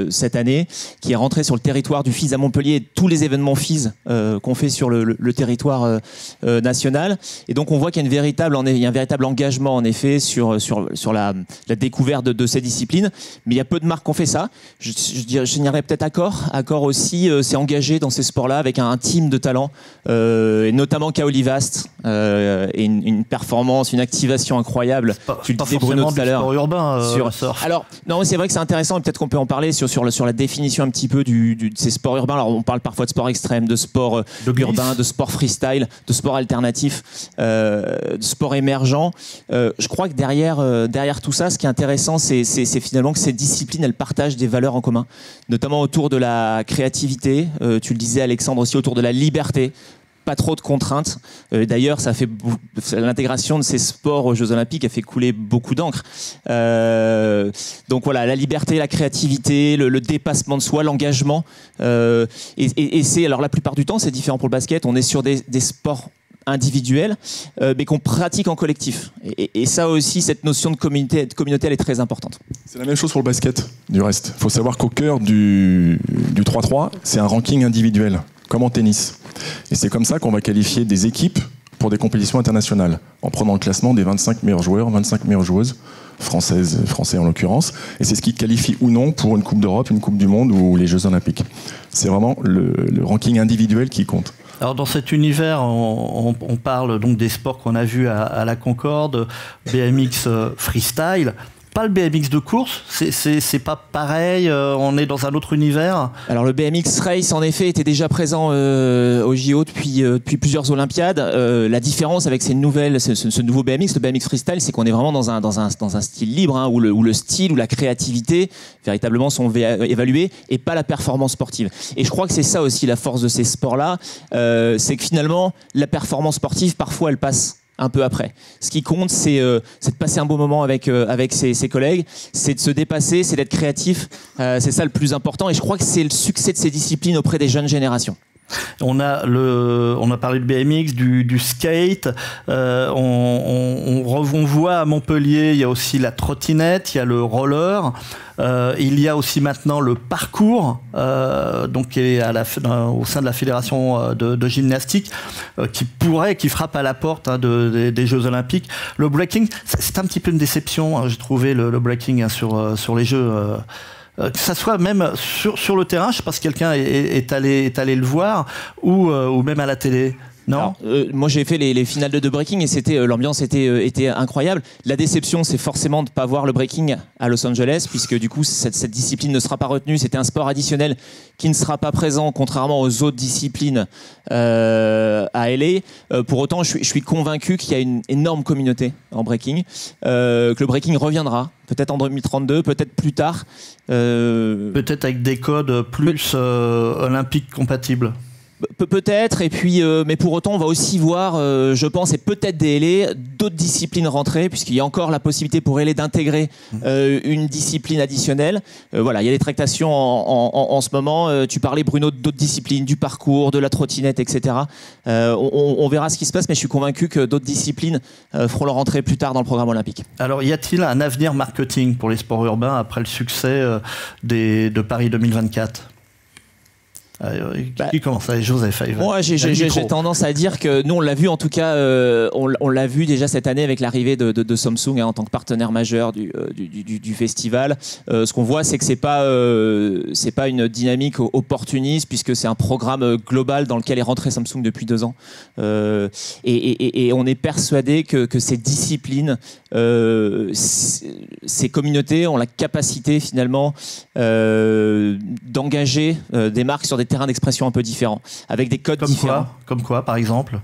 cette année, qui est rentré sur le territoire du FIS à Montpellier, et tous les événements FIS qu'on fait sur le territoire national. Et donc on voit qu'il y a un véritable engagement en effet sur la découverte de ces disciplines. Mais il y a peu de marques qui ont fait ça. Je signerais peut-être Accor aussi s'est engagé dans ces sports-là avec un team de talents, et notamment Kaoli Vast, et une performance, une activation incroyable. Tu le disais, Bruno, tout à l'heure. Sport urbain, alors, non, c'est vrai que c'est intéressant, et peut-être qu'on peut en parler sur la définition un petit peu de ces sports urbains. Alors, on parle parfois de sport extrême, de sport urbain, de sport freestyle, de sport alternatif, de sport émergent. Je crois que derrière tout ça, ce qui est intéressant, c'est finalement que ces disciplines, elles partagent des valeurs en commun, notamment autour de la créativité. Tu le disais, Alexandre, aussi autour de la liberté. Pas trop de contraintes. D'ailleurs, l'intégration de ces sports aux Jeux Olympiques a fait couler beaucoup d'encre. Donc voilà, la liberté, la créativité, le dépassement de soi, l'engagement. Et c'est, alors la plupart du temps, c'est différent pour le basket. On est sur des sports individuels, mais qu'on pratique en collectif. Et ça aussi, cette notion de communauté, elle est très importante. C'est la même chose pour le basket, du reste. Il faut savoir qu'au cœur du 3-3, c'est un ranking individuel, comme en tennis. Et c'est comme ça qu'on va qualifier des équipes pour des compétitions internationales, en prenant le classement des 25 meilleurs joueurs, 25 meilleures joueuses, français en l'occurrence, et c'est ce qui qualifie ou non pour une Coupe d'Europe, une Coupe du Monde ou les Jeux Olympiques. C'est vraiment le ranking individuel qui compte. Alors dans cet univers, on parle donc des sports qu'on a vus à la Concorde, BMX freestyle. Pas le BMX de course, c'est pas pareil, on est dans un autre univers. Alors le BMX Race en effet était déjà présent au JO depuis plusieurs Olympiades. La différence avec ce nouveau BMX, le BMX Freestyle, c'est qu'on est vraiment dans un style libre, où le style ou la créativité véritablement sont évalués et pas la performance sportive. Et je crois que c'est ça aussi la force de ces sports-là, c'est que finalement la performance sportive parfois elle passe un peu après. Ce qui compte, c'est de passer un bon moment avec ses collègues, c'est de se dépasser, c'est d'être créatif. C'est ça le plus important. Et je crois que c'est le succès de ces disciplines auprès des jeunes générations. On a parlé de BMX, du skate. On voit à Montpellier, il y a aussi la trottinette, il y a le roller. Il y a aussi maintenant le parcours, donc qui est au sein de la fédération de gymnastique, qui frappe à la porte des Jeux Olympiques. Le breaking, c'est un petit peu une déception, j'ai trouvé le breaking sur les Jeux. Que ça soit même sur le terrain, je sais pas si quelqu'un est allé le voir, ou même à la télé. Non. Alors, moi j'ai fait les finales de breaking et l'ambiance était incroyable. La déception, c'est forcément de ne pas voir le breaking à Los Angeles, puisque du coup cette discipline ne sera pas retenue. C'était un sport additionnel qui ne sera pas présent, contrairement aux autres disciplines à LA. Pour autant, je suis convaincu qu'il y a une énorme communauté en breaking, que le breaking reviendra, peut-être en 2032, peut-être plus tard. Peut-être avec des codes plus olympiques compatibles. Peut-être, et puis, mais pour autant, on va aussi voir, je pense, et peut-être des LA, d'autres disciplines rentrer, puisqu'il y a encore la possibilité pour LA d'intégrer une discipline additionnelle. Voilà, il y a des tractations en ce moment. Tu parlais, Bruno, d'autres disciplines, du parcours, de la trottinette, etc. On verra ce qui se passe, mais je suis convaincu que d'autres disciplines feront leur entrée plus tard dans le programme olympique. Alors, y a-t-il un avenir marketing pour les sports urbains après le succès de Paris 2024 ? Qui commence avec Joseph? Moi, j'ai tendance à dire que nous, on l'a vu en tout cas, on l'a vu déjà cette année avec l'arrivée de Samsung en tant que partenaire majeur du festival. Ce qu'on voit, c'est que c'est pas une dynamique opportuniste, puisque c'est un programme global dans lequel est rentré Samsung depuis 2 ans. Et on est persuadé que ces disciplines, ces communautés ont la capacité finalement d'engager des marques sur des terrains d'expression un peu différents, avec des codes différents. Comme quoi, par exemple?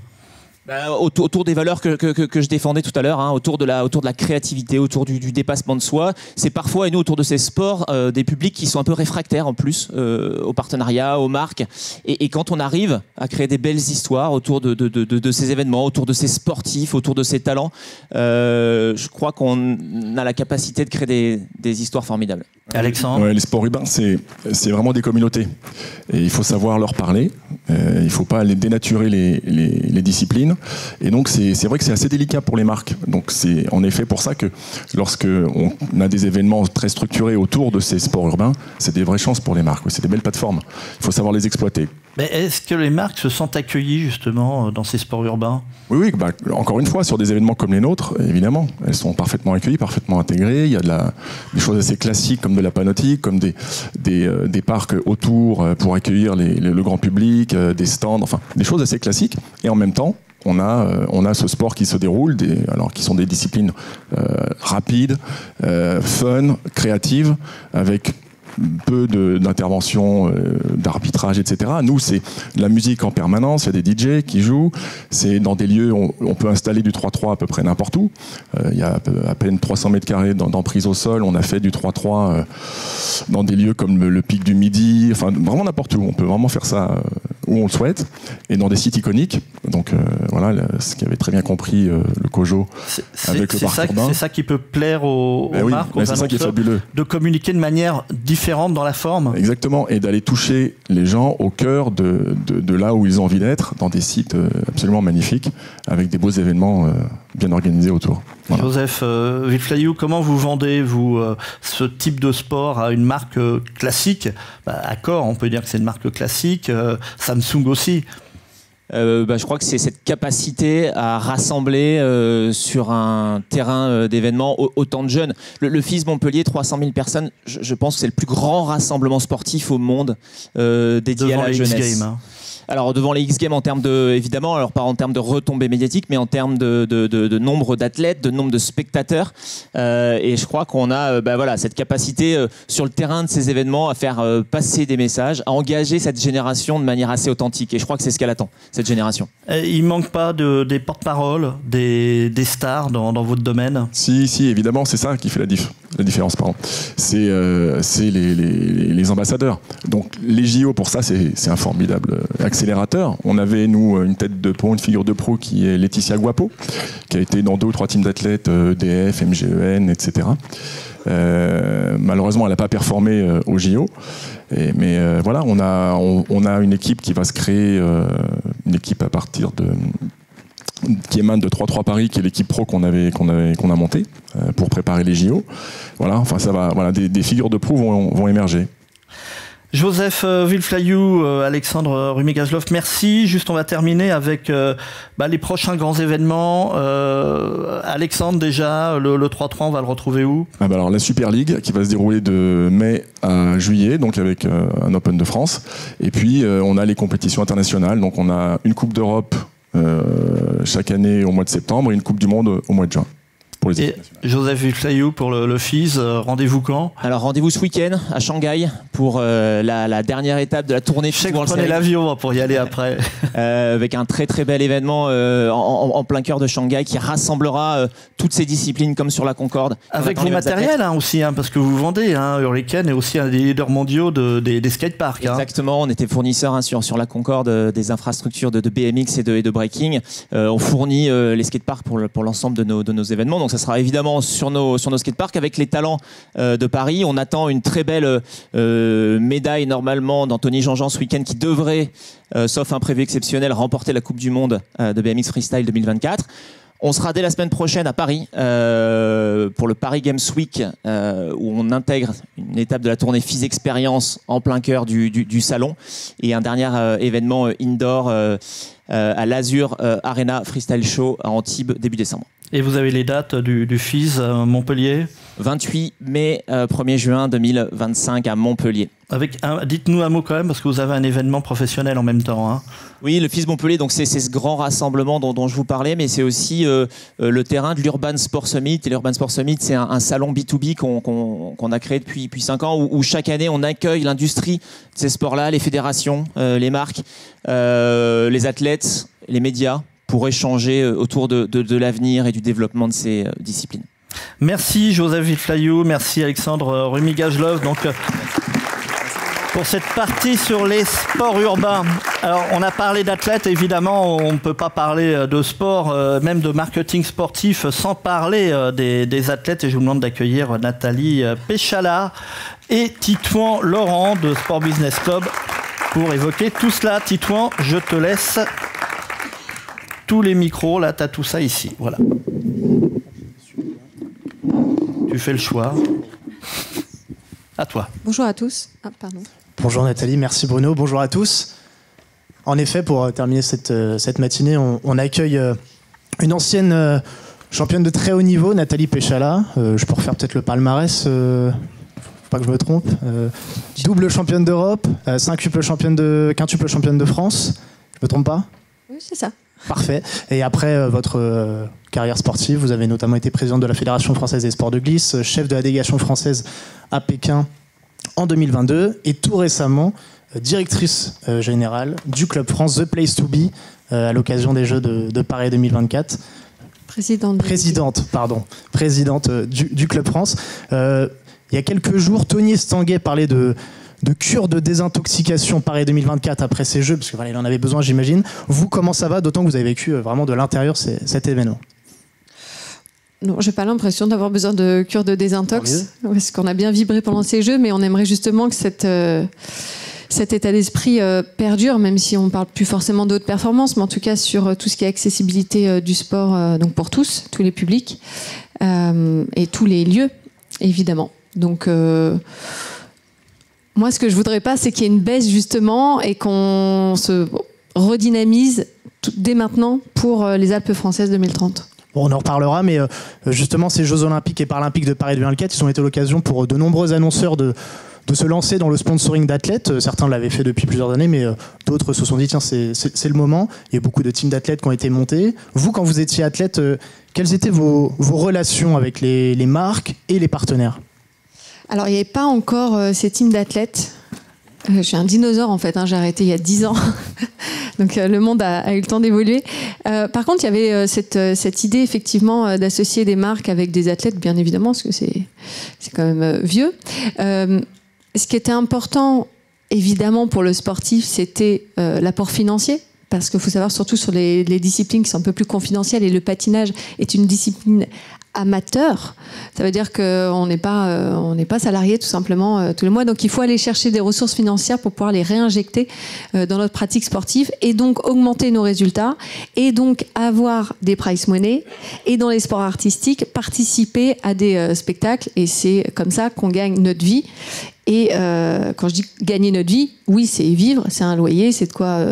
Autour des valeurs que je défendais tout à l'heure, hein, autour de la créativité, autour du dépassement de soi. C'est parfois, et nous, autour de ces sports, des publics qui sont un peu réfractaires en plus aux partenariats, aux marques. Et quand on arrive à créer des belles histoires autour de ces événements, autour de ces sportifs, autour de ces talents, je crois qu'on a la capacité de créer des histoires formidables. Alexandre? Les sports urbains, c'est vraiment des communautés. Et il faut savoir leur parler. Il ne faut pas les dénaturer les disciplines. Et donc, c'est vrai que c'est assez délicat pour les marques. Donc, c'est en effet pour ça que lorsqu'on a des événements très structurés autour de ces sports urbains, c'est des vraies chances pour les marques. C'est des belles plateformes. Il faut savoir les exploiter. Mais est-ce que les marques se sentent accueillies justement dans ces sports urbains? Oui, encore une fois, sur des événements comme les nôtres, évidemment, elles sont parfaitement accueillies, parfaitement intégrées. Il y a des choses assez classiques comme de la panoptique, comme des parcs autour pour accueillir le grand public, des stands, enfin des choses assez classiques. Et en même temps, on a ce sport qui se déroule, qui sont des disciplines rapides, fun, créatives, avec peu d'intervention, d'arbitrage, etc. Nous, c'est la musique en permanence, il y a des DJ qui jouent, c'est dans des lieux où on peut installer du 3-3 à peu près n'importe où. Il y a à peine 300 mètres carrés d'emprise au sol, on a fait du 3-3 dans des lieux comme le Pic du Midi, enfin vraiment n'importe où. On peut vraiment faire ça où on le souhaite, et dans des sites iconiques. Donc voilà, ce qu'avait très bien compris le COJO avec le parc urbain. C'est ça qui peut plaire aux marques, aux c'est ça qui est fabuleux. De communiquer de manière différente dans la forme. Exactement, et d'aller toucher les gens au cœur de là où ils ont envie d'être, dans des sites absolument magnifiques, avec des beaux événements bien organisés autour. Voilà. Joseph Villeflayou, comment vous vendez, vous, ce type de sport à une marque classique? Accor, on peut dire que c'est une marque classique, Samsung aussi. Je crois que c'est cette capacité à rassembler sur un terrain d'événements autant de jeunes. Le FIS Montpellier, 300 000 personnes, je pense que c'est le plus grand rassemblement sportif au monde dédié à la jeunesse. X-Games, hein. Alors devant les X-Games en termes évidemment, alors pas en termes de retombées médiatiques, mais en termes de nombre d'athlètes, de nombre de spectateurs. Et je crois qu'on a cette capacité sur le terrain de ces événements à faire passer des messages, à engager cette génération de manière assez authentique. Et je crois que c'est ce qu'elle attend, cette génération. Il ne manque pas des porte-paroles, des stars dans votre domaine? Si, évidemment, c'est ça qui fait la différence. C'est les ambassadeurs. Donc les JO, pour ça, c'est un formidable accélérateur. On avait, nous, une tête de pro, une figure de pro qui est Laetitia Guapo, qui a été dans 2 ou 3 teams d'athlètes, EDF, MGEN, etc. Malheureusement, elle n'a pas performé au JO. Mais voilà, on a une équipe qui va se créer, une équipe à partir qui émane de 3-3 Paris, qui est l'équipe pro qu'on a montée pour préparer les JO. Voilà, enfin ça va. Voilà, des figures de pro vont émerger. Joseph Villeflayou, Alexandre Rumigajlov, merci. Juste, on va terminer avec les prochains grands événements. Alexandre, déjà, le 3-3, on va le retrouver où? Alors, la Super League, qui va se dérouler de mai à juillet, donc avec un Open de France. Et puis, on a les compétitions internationales. Donc, on a une Coupe d'Europe chaque année au mois de septembre et une Coupe du Monde au mois de juin. Et Joseph Villeflayou pour le FIS, rendez-vous quand? Alors rendez-vous ce week-end à Shanghai pour la dernière étape de la tournée. Je sais que vous prenez l'avion pour y aller après. Avec un très très bel événement en plein cœur de Shanghai qui rassemblera toutes ces disciplines comme sur la Concorde. Avec vos matériels aussi, parce que vous vendez. Hurricane est aussi un des leaders mondiaux des skateparks. Exactement, on était fournisseur sur la Concorde des infrastructures de BMX et de breaking. On fournit les skateparks pour l'ensemble de nos événements. Donc ça sera évidemment sur nos skateparks avec les talents de Paris. On attend une très belle médaille normalement d'Anthony Jean-Jean ce week-end qui devrait, sauf imprévu exceptionnel, remporter la Coupe du Monde de BMX Freestyle 2024. On sera dès la semaine prochaine à Paris pour le Paris Games Week où on intègre une étape de la tournée FIS Experience en plein cœur du salon et un dernier événement indoor à l'Azur Arena Freestyle Show à Antibes début décembre. Et vous avez les dates du FIS Montpellier ? 28 mai, 1er juin 2025 à Montpellier. Dites-nous un mot quand même, parce que vous avez un événement professionnel en même temps. Hein. Oui, le FIS Montpellier, donc c'est ce grand rassemblement dont je vous parlais, mais c'est aussi le terrain de l'Urban Sport Summit. Et l'Urban Sport Summit, c'est un salon B2B qu'on a créé depuis 5 ans, où chaque année, on accueille l'industrie de ces sports-là, les fédérations, les marques, les athlètes, les médias, pour échanger autour de l'avenir et du développement de ces disciplines. Merci Joseph Villeflayou, merci Alexandre Rumigajlov. Donc, pour cette partie sur les sports urbains. Alors, on a parlé d'athlètes, évidemment, on ne peut pas parler de sport, même de marketing sportif, sans parler des athlètes. Et je vous demande d'accueillir Nathalie Péchala et Titouan Laurent de Sport Business Club pour évoquer tout cela. Titouan, je te laisse tous les micros, là, tu as tout ça ici. Voilà. Tu fais le choix. À toi. Bonjour à tous. Ah, pardon. Bonjour Nathalie, merci Bruno. Bonjour à tous. En effet, pour terminer cette matinée, on accueille une ancienne championne de très haut niveau, Nathalie Péchala. Je peux refaire peut-être le palmarès, faut pas que je me trompe. Double championne d'Europe, quintuple championne de France. Je me trompe pas ? Oui, c'est ça. Parfait. Et après votre carrière sportive, vous avez notamment été présidente de la Fédération française des sports de glisse, chef de la délégation française à Pékin en 2022 et tout récemment directrice générale du Club France The Place to Be à l'occasion des Jeux de Paris 2024. Présidente du Club France. Il y a quelques jours, Tony Estanguet parlait de cure de désintoxication Paris 2024 après ces Jeux, parce qu'il en avait besoin, j'imagine. Vous, comment ça va, d'autant que vous avez vécu vraiment de l'intérieur cet événement? Non, j'ai pas l'impression d'avoir besoin de cure de désintox, parce qu'on a bien vibré pendant ces Jeux, mais on aimerait justement que cet état d'esprit perdure, même si on parle plus forcément d'autres performances, mais en tout cas sur tout ce qui est accessibilité du sport, donc pour tous les publics, et tous les lieux, évidemment. Donc moi, ce que je voudrais pas, c'est qu'il y ait une baisse justement et qu'on se redynamise dès maintenant pour les Alpes françaises 2030. Bon, on en reparlera, mais justement, ces Jeux Olympiques et Paralympiques de Paris 2024, ils ont été l'occasion pour de nombreux annonceurs de se lancer dans le sponsoring d'athlètes. Certains l'avaient fait depuis plusieurs années, mais d'autres se sont dit, tiens, c'est le moment. Il y a beaucoup de teams d'athlètes qui ont été montés. Vous, quand vous étiez athlète, quelles étaient vos relations avec les marques et les partenaires ? Alors, il n'y avait pas encore ces teams d'athlètes. Je suis un dinosaure, en fait. J'ai arrêté il y a 10 ans. Donc, le monde a eu le temps d'évoluer. Par contre, il y avait cette idée, effectivement, d'associer des marques avec des athlètes, bien évidemment, parce que c'est quand même vieux. Ce qui était important, évidemment, pour le sportif, c'était l'apport financier. Parce qu'il faut savoir, surtout sur les disciplines qui sont un peu plus confidentielles, et le patinage est une discipline amateur, ça veut dire qu'on n'est pas salarié tout simplement tous les mois, donc il faut aller chercher des ressources financières pour pouvoir les réinjecter dans notre pratique sportive et donc augmenter nos résultats et donc avoir des prize money et dans les sports artistiques participer à des spectacles et c'est comme ça qu'on gagne notre vie. Et quand je dis gagner notre vie, oui, c'est vivre, c'est un loyer, c'est de quoi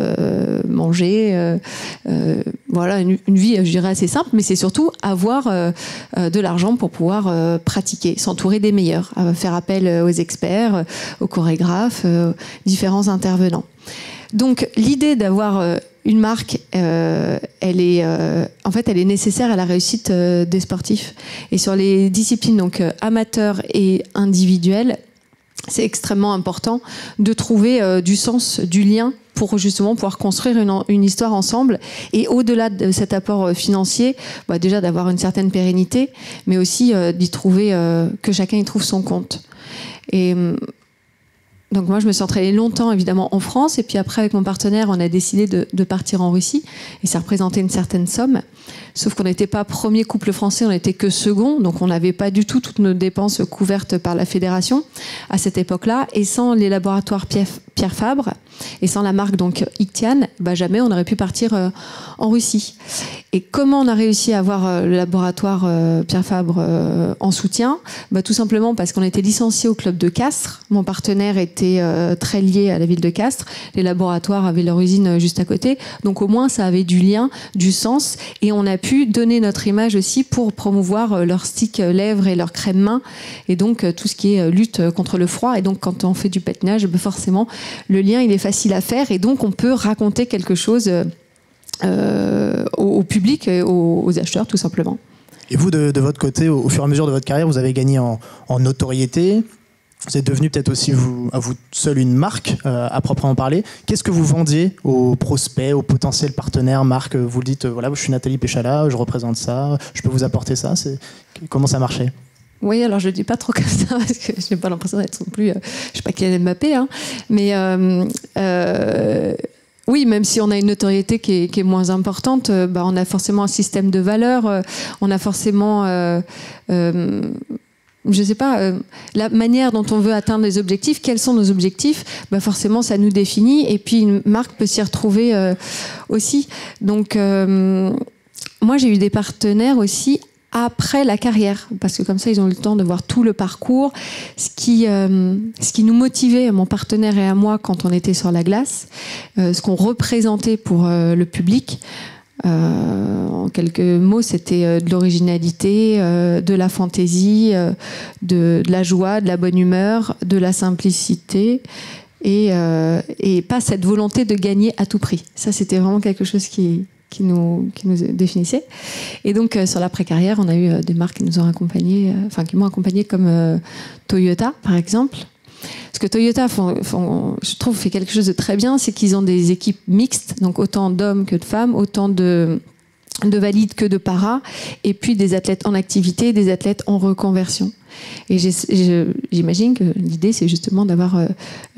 manger. Voilà, une vie, je dirais, assez simple, mais c'est surtout avoir de l'argent pour pouvoir pratiquer, s'entourer des meilleurs, faire appel aux experts, aux chorégraphes, différents intervenants. Donc, l'idée d'avoir une marque, elle est nécessaire à la réussite des sportifs. Et sur les disciplines donc amateurs et individuelles, c'est extrêmement important de trouver du sens, du lien pour justement pouvoir construire une histoire ensemble et au-delà de cet apport financier, déjà d'avoir une certaine pérennité, mais aussi d'y trouver, que chacun y trouve son compte. Et donc moi, je me suis entraînée longtemps, évidemment, en France. Et puis après, avec mon partenaire, on a décidé de partir en Russie. Et ça représentait une certaine somme. Sauf qu'on n'était pas premier couple français, on n'était que second. Donc on n'avait pas du tout toutes nos dépenses couvertes par la fédération à cette époque-là. Et sans les laboratoires Pierre Fabre. Et sans la marque donc Ictian, jamais on aurait pu partir en Russie. Et comment on a réussi à avoir le laboratoire Pierre Fabre en soutien? Tout simplement parce qu'on était licencié au club de Castres. Mon partenaire était très lié à la ville de Castres. Les laboratoires avaient leur usine juste à côté. Donc au moins ça avait du lien, du sens. Et on a pu donner notre image aussi pour promouvoir leur stick lèvres et leur crème main. Et donc tout ce qui est lutte contre le froid. Et donc quand on fait du patinage, forcément le lien il est facile à faire. Et donc on peut raconter quelque chose au public, aux acheteurs tout simplement. Et vous, de votre côté, au fur et à mesure de votre carrière, vous avez gagné en notoriété. Vous êtes devenu peut-être aussi à vous seul une marque à proprement parler. Qu'est-ce que vous vendiez aux prospects, aux potentiels partenaires, marques? Vous le dites, voilà, je suis Nathalie Péchala, je représente ça, je peux vous apporter ça. Comment ça marchait? Oui, alors je ne le dis pas trop comme ça parce que je n'ai pas l'impression d'être non plus, je ne sais pas Kylian Mbappé, hein, mais oui, même si on a une notoriété qui est moins importante, on a forcément un système de valeurs, on a forcément, je ne sais pas, la manière dont on veut atteindre les objectifs, quels sont nos objectifs, forcément ça nous définit et puis une marque peut s'y retrouver aussi. Donc moi j'ai eu des partenaires aussi après la carrière, parce que comme ça ils ont eu le temps de voir tout le parcours, ce qui nous motivait, mon partenaire et à moi, quand on était sur la glace, ce qu'on représentait pour le public. En quelques mots, c'était de l'originalité, de la fantaisie, de la joie, de la bonne humeur, de la simplicité et pas cette volonté de gagner à tout prix. Ça, c'était vraiment quelque chose qui nous définissait. Et donc, sur l'après-carrière, on a eu des marques qui nous ont accompagnés, qui m'ont accompagné comme Toyota, par exemple. Ce que Toyota, je trouve, fait quelque chose de très bien, c'est qu'ils ont des équipes mixtes, donc autant d'hommes que de femmes, autant de valides que de paras, et puis des athlètes en activité, des athlètes en reconversion. Et j'imagine que l'idée, c'est justement d'avoir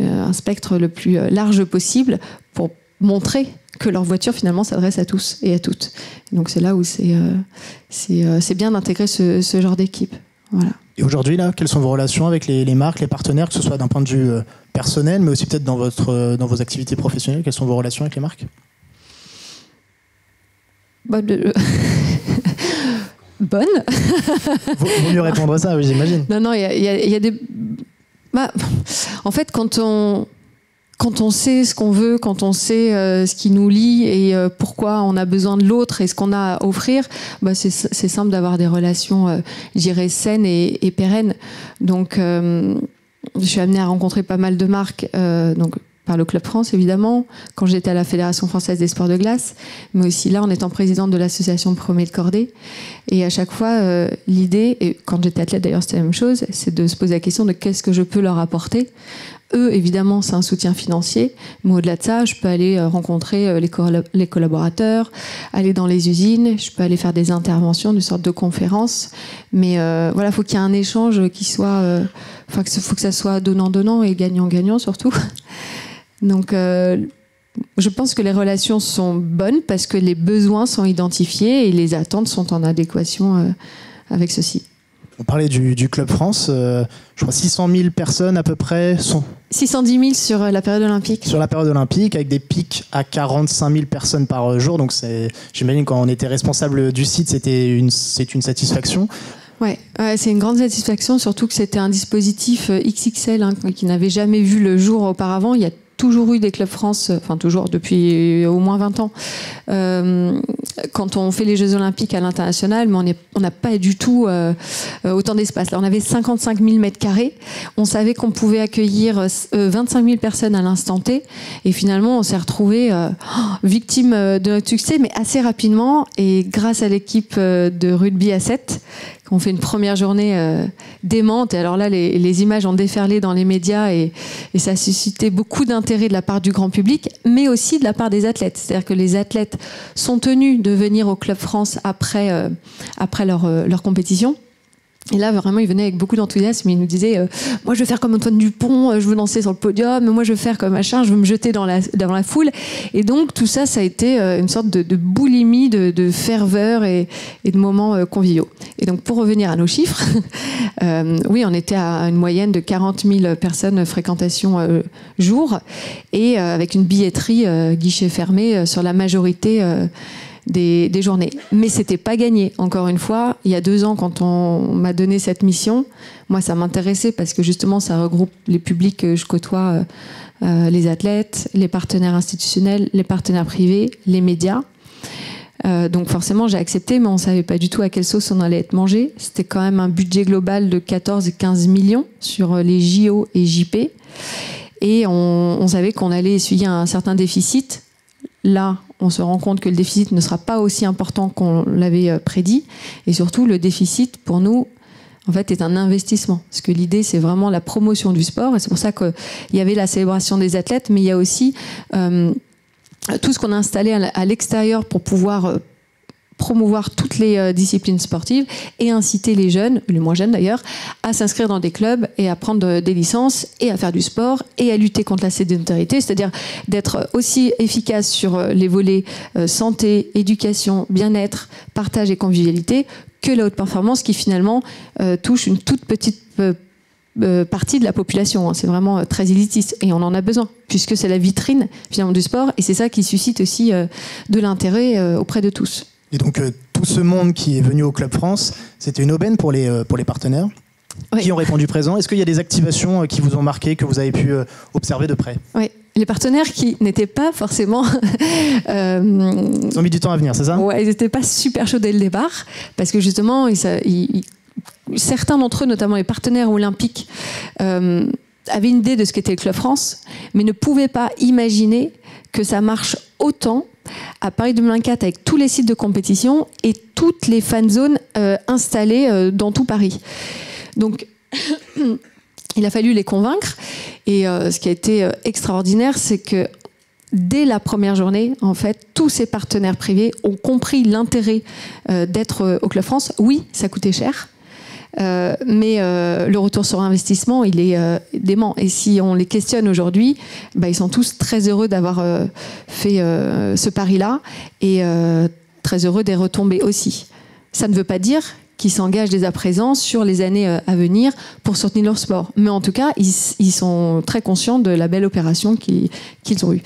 un spectre le plus large possible pour montrer que leur voiture finalement s'adresse à tous et à toutes. Donc c'est là où c'est bien d'intégrer ce genre d'équipe. Voilà. Et aujourd'hui, là, quelles sont vos relations avec les marques, les partenaires, que ce soit d'un point de vue personnel, mais aussi peut-être dans vos activités professionnelles? Quelles sont vos relations avec les marques? Bonne. Vaut mieux répondre à ça, oui, j'imagine. Non, il y a des... en fait, quand on sait ce qu'on veut, quand on sait ce qui nous lie et pourquoi on a besoin de l'autre et ce qu'on a à offrir, c'est simple d'avoir des relations, je dirais, saines et pérennes. Donc, je suis amenée à rencontrer pas mal de marques, donc par le Club France, évidemment, quand j'étais à la Fédération française des sports de glace, mais aussi là, en étant présidente de l'association Promet de Cordée. Et à chaque fois, l'idée, et quand j'étais athlète d'ailleurs, c'était la même chose, c'est de se poser la question de qu'est-ce que je peux leur apporter. Eux, évidemment, c'est un soutien financier, mais au-delà de ça, je peux aller rencontrer les collaborateurs, aller dans les usines, je peux aller faire des interventions, une sorte de conférences. Mais voilà, faut qu'il y ait un échange qui soit... faut que ça soit donnant-donnant et gagnant-gagnant surtout. Donc, je pense que les relations sont bonnes parce que les besoins sont identifiés et les attentes sont en adéquation avec ceci. On parlait du Club France, je crois 600 000 personnes à peu près sont... 610 000 sur la période olympique. Sur la période olympique, avec des pics à 45 000 personnes par jour. Donc j'imagine quand on était responsable du site, c'est une satisfaction. Ouais, c'est une grande satisfaction, surtout que c'était un dispositif XXL qui n'avait jamais vu le jour auparavant. Il y a toujours eu des Clubs France, toujours depuis au moins 20 ans, quand on fait les Jeux Olympiques à l'international, mais on n'a pas du tout autant d'espace. Là, on avait 55 000 mètres carrés. On savait qu'on pouvait accueillir 25 000 personnes à l'instant T. Et finalement, on s'est retrouvés victimes de notre succès, mais assez rapidement. Et grâce à l'équipe de rugby à 7, on fait une première journée démente. Et alors là, les images ont déferlé dans les médias et ça a suscité beaucoup d'intérêt de la part du grand public, mais aussi de la part des athlètes. C'est-à-dire que les athlètes sont tenus de venir au Club France après leur compétition. Et là, vraiment, il venait avec beaucoup d'enthousiasme. Il nous disait moi, je veux faire comme Antoine Dupont, je veux danser sur le podium, moi, je veux faire comme machin, je veux me jeter dans la foule. Et donc, tout ça, ça a été une sorte de boulimie, de ferveur et de moments conviviaux. Et donc, pour revenir à nos chiffres, oui, on était à une moyenne de 40 000 personnes fréquentation jour, et avec une billetterie guichet fermé sur la majorité des journées. Mais c'était pas gagné. Encore une fois, il y a 2 ans, quand on m'a donné cette mission, moi, ça m'intéressait parce que justement, ça regroupe les publics que je côtoie, les athlètes, les partenaires institutionnels, les partenaires privés, les médias. Donc forcément, j'ai accepté, mais on savait pas du tout à quelle sauce on allait être mangé. C'était quand même un budget global de 14 et 15 millions sur les JO et JP. Et on savait qu'on allait essuyer un certain déficit. Là, on se rend compte que le déficit ne sera pas aussi important qu'on l'avait prédit. Et surtout, le déficit, pour nous, en fait, est un investissement. Parce que l'idée, c'est vraiment la promotion du sport. Et c'est pour ça qu'il y avait la célébration des athlètes, mais il y a aussi tout ce qu'on a installé à l'extérieur pour pouvoir promouvoir toutes les disciplines sportives et inciter les jeunes, les moins jeunes d'ailleurs, à s'inscrire dans des clubs et à prendre des licences et à faire du sport et à lutter contre la sédentarité, c'est-à-dire d'être aussi efficace sur les volets santé, éducation, bien-être, partage et convivialité que la haute performance qui finalement touche une toute petite partie de la population. C'est vraiment très élitiste et on en a besoin puisque c'est la vitrine finalement du sport et c'est ça qui suscite aussi de l'intérêt auprès de tous. Et donc, tout ce monde qui est venu au Club France, c'était une aubaine pour les partenaires qui ont répondu présent. Est-ce qu'il y a des activations qui vous ont marqué, que vous avez pu observer de près? Oui, les partenaires qui n'étaient pas forcément... Ils ont mis du temps à venir, c'est ça? Ouais, ils n'étaient pas super chauds dès le départ, parce que justement, certains d'entre eux, notamment les partenaires olympiques, avaient une idée de ce qu'était le Club France, mais ne pouvaient pas imaginer que ça marche autant à Paris 2024 avec tous les sites de compétition et toutes les fan zones installées dans tout Paris. Donc, il a fallu les convaincre. Et ce qui a été extraordinaire, c'est que dès la première journée, en fait, tous ces partenaires privés ont compris l'intérêt d'être au Club France. Oui, ça coûtait cher. Mais le retour sur investissement, il est dément. Et si on les questionne aujourd'hui, ils sont tous très heureux d'avoir fait ce pari-là et très heureux des retombées aussi. Ça ne veut pas dire qu'ils s'engagent dès à présent sur les années à venir pour soutenir leur sport. Mais en tout cas, ils sont très conscients de la belle opération qu'ils ont eue.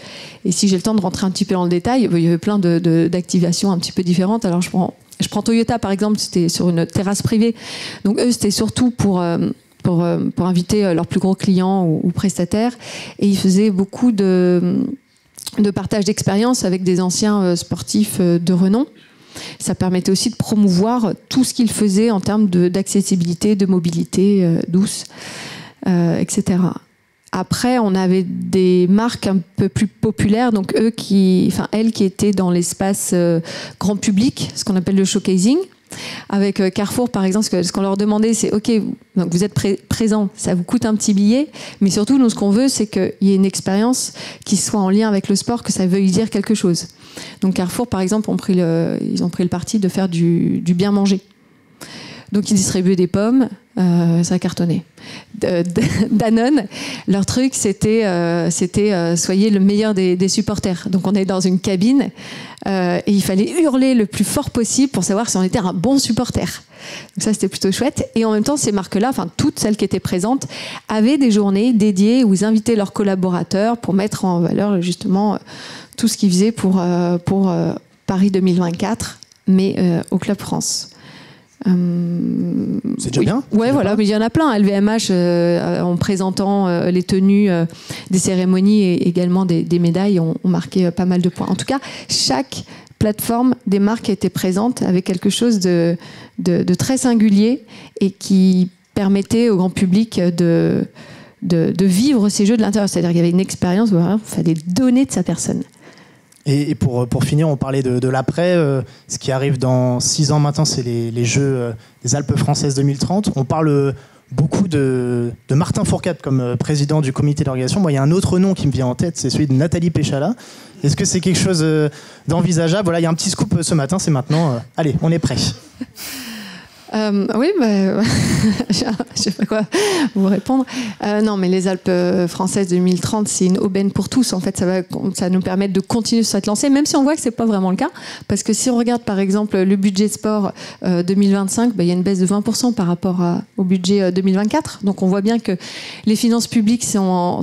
Et si j'ai le temps de rentrer un petit peu dans le détail, il y avait plein d'activations un petit peu différentes. Alors je prends Toyota par exemple, c'était sur une terrasse privée. Donc eux, c'était surtout pour inviter leurs plus gros clients ou prestataires. Et ils faisaient beaucoup de partage d'expérience avec des anciens sportifs de renom. Ça permettait aussi de promouvoir tout ce qu'ils faisaient en termes d'accessibilité, de mobilité douce, etc. Après, on avait des marques un peu plus populaires, donc elles qui étaient dans l'espace grand public, ce qu'on appelle le showcasing. Avec Carrefour, par exemple, ce qu'on leur demandait, c'est OK, donc vous êtes présent, ça vous coûte un petit billet, mais surtout, nous, ce qu'on veut, c'est qu'il y ait une expérience qui soit en lien avec le sport, que ça veuille dire quelque chose. Donc Carrefour, par exemple, ils ont pris le parti de faire du bien manger. Donc ils distribuaient des pommes, ça a cartonné. Danone, leur truc c'était soyez le meilleur des supporters. Donc on est dans une cabine et il fallait hurler le plus fort possible pour savoir si on était un bon supporter. Donc ça c'était plutôt chouette. Et en même temps ces marques-là, enfin toutes celles qui étaient présentes, avaient des journées dédiées où ils invitaient leurs collaborateurs pour mettre en valeur justement tout ce qu'ils faisaient pour Paris 2024, mais au Club France. C'est déjà bien. Ouais, voilà, mais il y en a plein. LVMH, en présentant les tenues des cérémonies et également des médailles, ont marqué pas mal de points. En tout cas, chaque plateforme des marques a été présente avec quelque chose de très singulier et qui permettait au grand public de vivre ces jeux de l'intérieur. C'est-à-dire qu'il y avait une expérience où il fallait donner de sa personne. Et pour finir, on parlait de l'après. Ce qui arrive dans 6 ans maintenant, c'est les Jeux des Alpes françaises 2030. On parle beaucoup de Martin Fourcade comme président du comité d'organisation. Moi, il y a un autre nom qui me vient en tête, c'est celui de Nathalie Péchala. Est-ce que c'est quelque chose d'envisageable? Voilà, il y a un petit scoop ce matin, c'est maintenant. Allez, on est prêt. Oui, je sais pas quoi vous répondre. Non, mais les Alpes françaises 2030, c'est une aubaine pour tous. En fait, ça va nous permettre de continuer sur cette lancée, même si on voit que c'est pas vraiment le cas. Parce que si on regarde, par exemple, le budget sport 2025, il y a une baisse de 20% par rapport au budget 2024. Donc, on voit bien que les finances publiques sont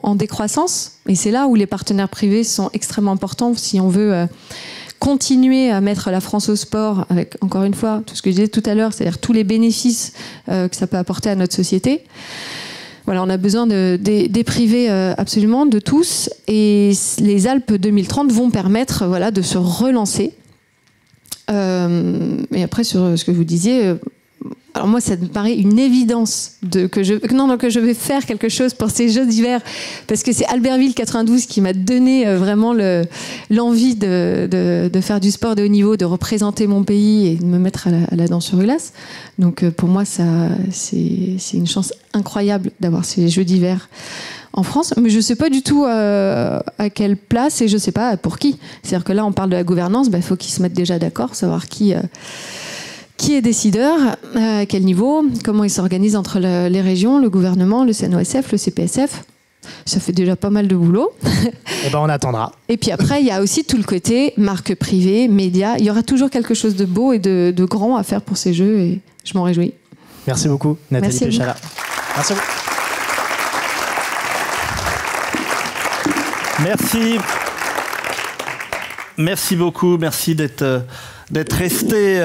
en décroissance. Et c'est là où les partenaires privés sont extrêmement importants si on veut continuer à mettre la France au sport avec, encore une fois, tout ce que je disais tout à l'heure, c'est-à-dire tous les bénéfices que ça peut apporter à notre société. Voilà, on a besoin des privés absolument, de tous. Et les Alpes 2030 vont permettre de se relancer. Et après, sur ce que vous disiez... Alors moi, ça me paraît une évidence que je vais faire quelque chose pour ces Jeux d'hiver, parce que c'est Albertville 92 qui m'a donné vraiment l'envie de faire du sport de haut niveau, de représenter mon pays et de me mettre à la danse sur glace. Donc pour moi, c'est une chance incroyable d'avoir ces Jeux d'hiver en France, mais je ne sais pas du tout à quelle place et je ne sais pas pour qui. C'est-à-dire que là, on parle de la gouvernance, il faut qu'ils se mettent déjà d'accord, savoir qui est décideur, à quel niveau, comment ils s'organisent entre les régions, le gouvernement, le CNOSF, le CPSF. Ça fait déjà pas mal de boulot. Et on attendra. Et puis après, il y a aussi tout le côté marque privée, médias. Il y aura toujours quelque chose de beau et de grand à faire pour ces Jeux et je m'en réjouis. Merci beaucoup, Nathalie Péchala. Merci à vous. Merci beaucoup, merci d'être resté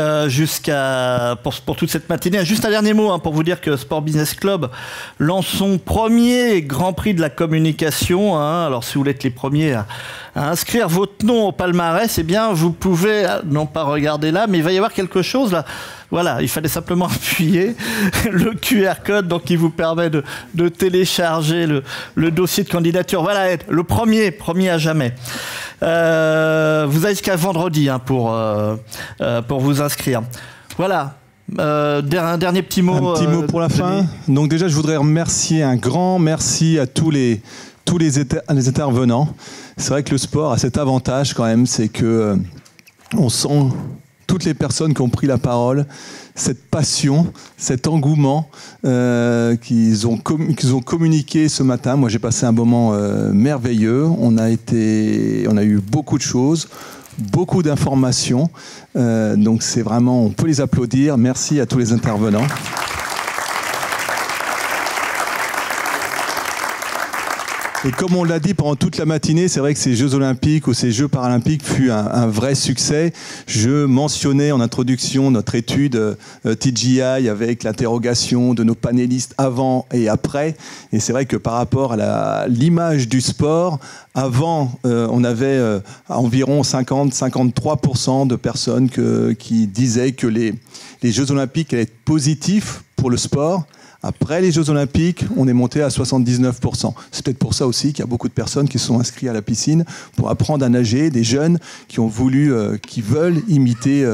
pour toute cette matinée. Juste un dernier mot pour vous dire que Sport Business Club lance son premier Grand Prix de la communication. Alors si vous voulez être les premiers à inscrire votre nom au palmarès, vous pouvez, non pas regarder là, mais il va y avoir quelque chose là. Voilà, il fallait simplement appuyer le QR code qui vous permet de télécharger le dossier de candidature. Voilà, le premier à jamais. Vous avez jusqu'à vendredi pour vous inscrire. Voilà. Un dernier petit mot. Un petit mot pour la fin. Donc déjà, je voudrais remercier, un grand merci à tous les intervenants. C'est vrai que le sport a cet avantage quand même, c'est que on sent toutes les personnes qui ont pris la parole, cette passion, cet engouement qu'ils ont communiqué ce matin. Moi, j'ai passé un moment merveilleux. On a eu beaucoup de choses, beaucoup d'informations. Donc, c'est vraiment, on peut les applaudir. Merci à tous les intervenants. Et comme on l'a dit pendant toute la matinée, c'est vrai que ces Jeux Olympiques ou ces Jeux Paralympiques fut un vrai succès. Je mentionnais en introduction notre étude TGI avec l'interrogation de nos panélistes avant et après. Et c'est vrai que par rapport à l'image du sport, avant, on avait environ 50-53% de personnes qui disaient que les Jeux Olympiques allaient être positifs pour le sport. Après les Jeux Olympiques, on est monté à 79%. C'est peut-être pour ça aussi qu'il y a beaucoup de personnes qui se sont inscrites à la piscine pour apprendre à nager, des jeunes qui veulent imiter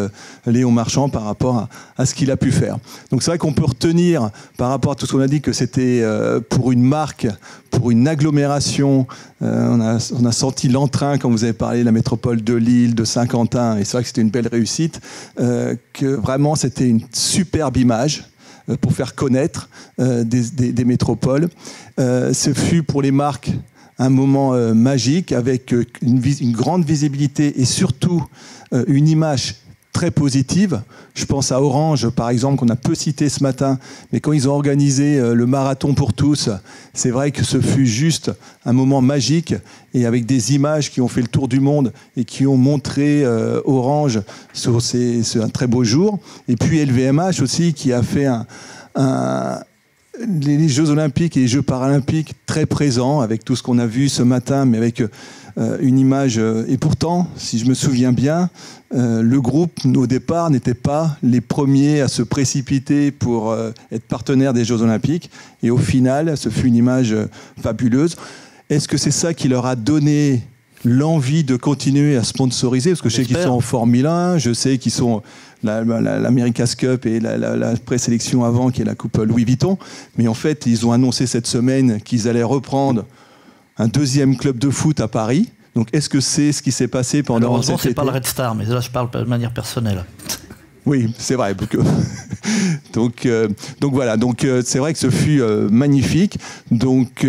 Léon Marchand par rapport à ce qu'il a pu faire. Donc c'est vrai qu'on peut retenir par rapport à tout ce qu'on a dit que c'était pour une marque, pour une agglomération. On a senti l'entrain quand vous avez parlé de la métropole de Lille, de Saint-Quentin, et c'est vrai que c'était une belle réussite, que vraiment c'était une superbe image pour faire connaître des métropoles. Ce fut pour les marques un moment magique avec une grande visibilité et surtout une image très positive. Je pense à Orange, par exemple, qu'on a peu cité ce matin, mais quand ils ont organisé le marathon pour tous, c'est vrai que ce fut juste un moment magique et avec des images qui ont fait le tour du monde et qui ont montré Orange sur un très beau jour. Et puis LVMH aussi, qui a fait les Jeux Olympiques et les Jeux Paralympiques très présents avec tout ce qu'on a vu ce matin, mais avec une image. Et pourtant, si je me souviens bien, le groupe, au départ, n'était pas les premiers à se précipiter pour être partenaire des Jeux Olympiques. Et au final, ce fut une image fabuleuse. Est-ce que c'est ça qui leur a donné l'envie de continuer à sponsoriser? Parce que je sais qu'ils sont en Formule 1, je sais qu'ils sont l'America's Cup et la présélection avant, qui est la Coupe Louis Vuitton. Mais en fait, ils ont annoncé cette semaine qu'ils allaient reprendre un deuxième club de foot à Paris. Donc, est-ce que c'est ce qui s'est passé pendant cet été? C'est pas le Red Star, mais là, je parle de manière personnelle. Oui, c'est vrai. Donc voilà, c'est vrai que ce fut magnifique. Donc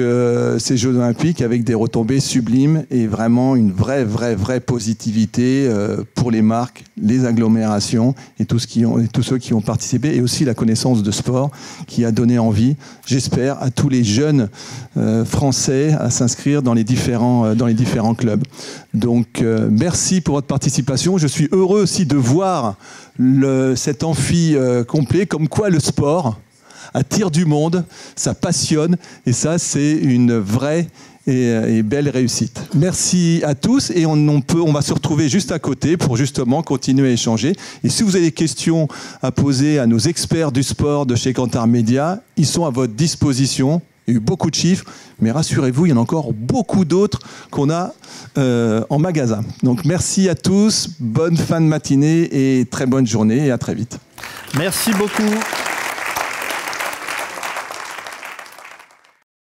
ces Jeux Olympiques avec des retombées sublimes et vraiment une vraie positivité pour les marques, les agglomérations et tous ceux qui ont participé, et aussi la connaissance de sport qui a donné envie, j'espère, à tous les jeunes français à s'inscrire dans les différents clubs. Donc merci pour votre participation. Je suis heureux aussi de voir cet amphi complet, comme quoi le sport attire du monde, ça passionne, et ça c'est une vraie et belle réussite. Merci à tous, et on va se retrouver juste à côté pour justement continuer à échanger. Et si vous avez des questions à poser à nos experts du sport de chez Kantar Media, ils sont à votre disposition. Il y a eu beaucoup de chiffres, mais rassurez-vous, il y en a encore beaucoup d'autres qu'on a en magasin. Donc merci à tous, bonne fin de matinée et très bonne journée, et à très vite. Merci beaucoup.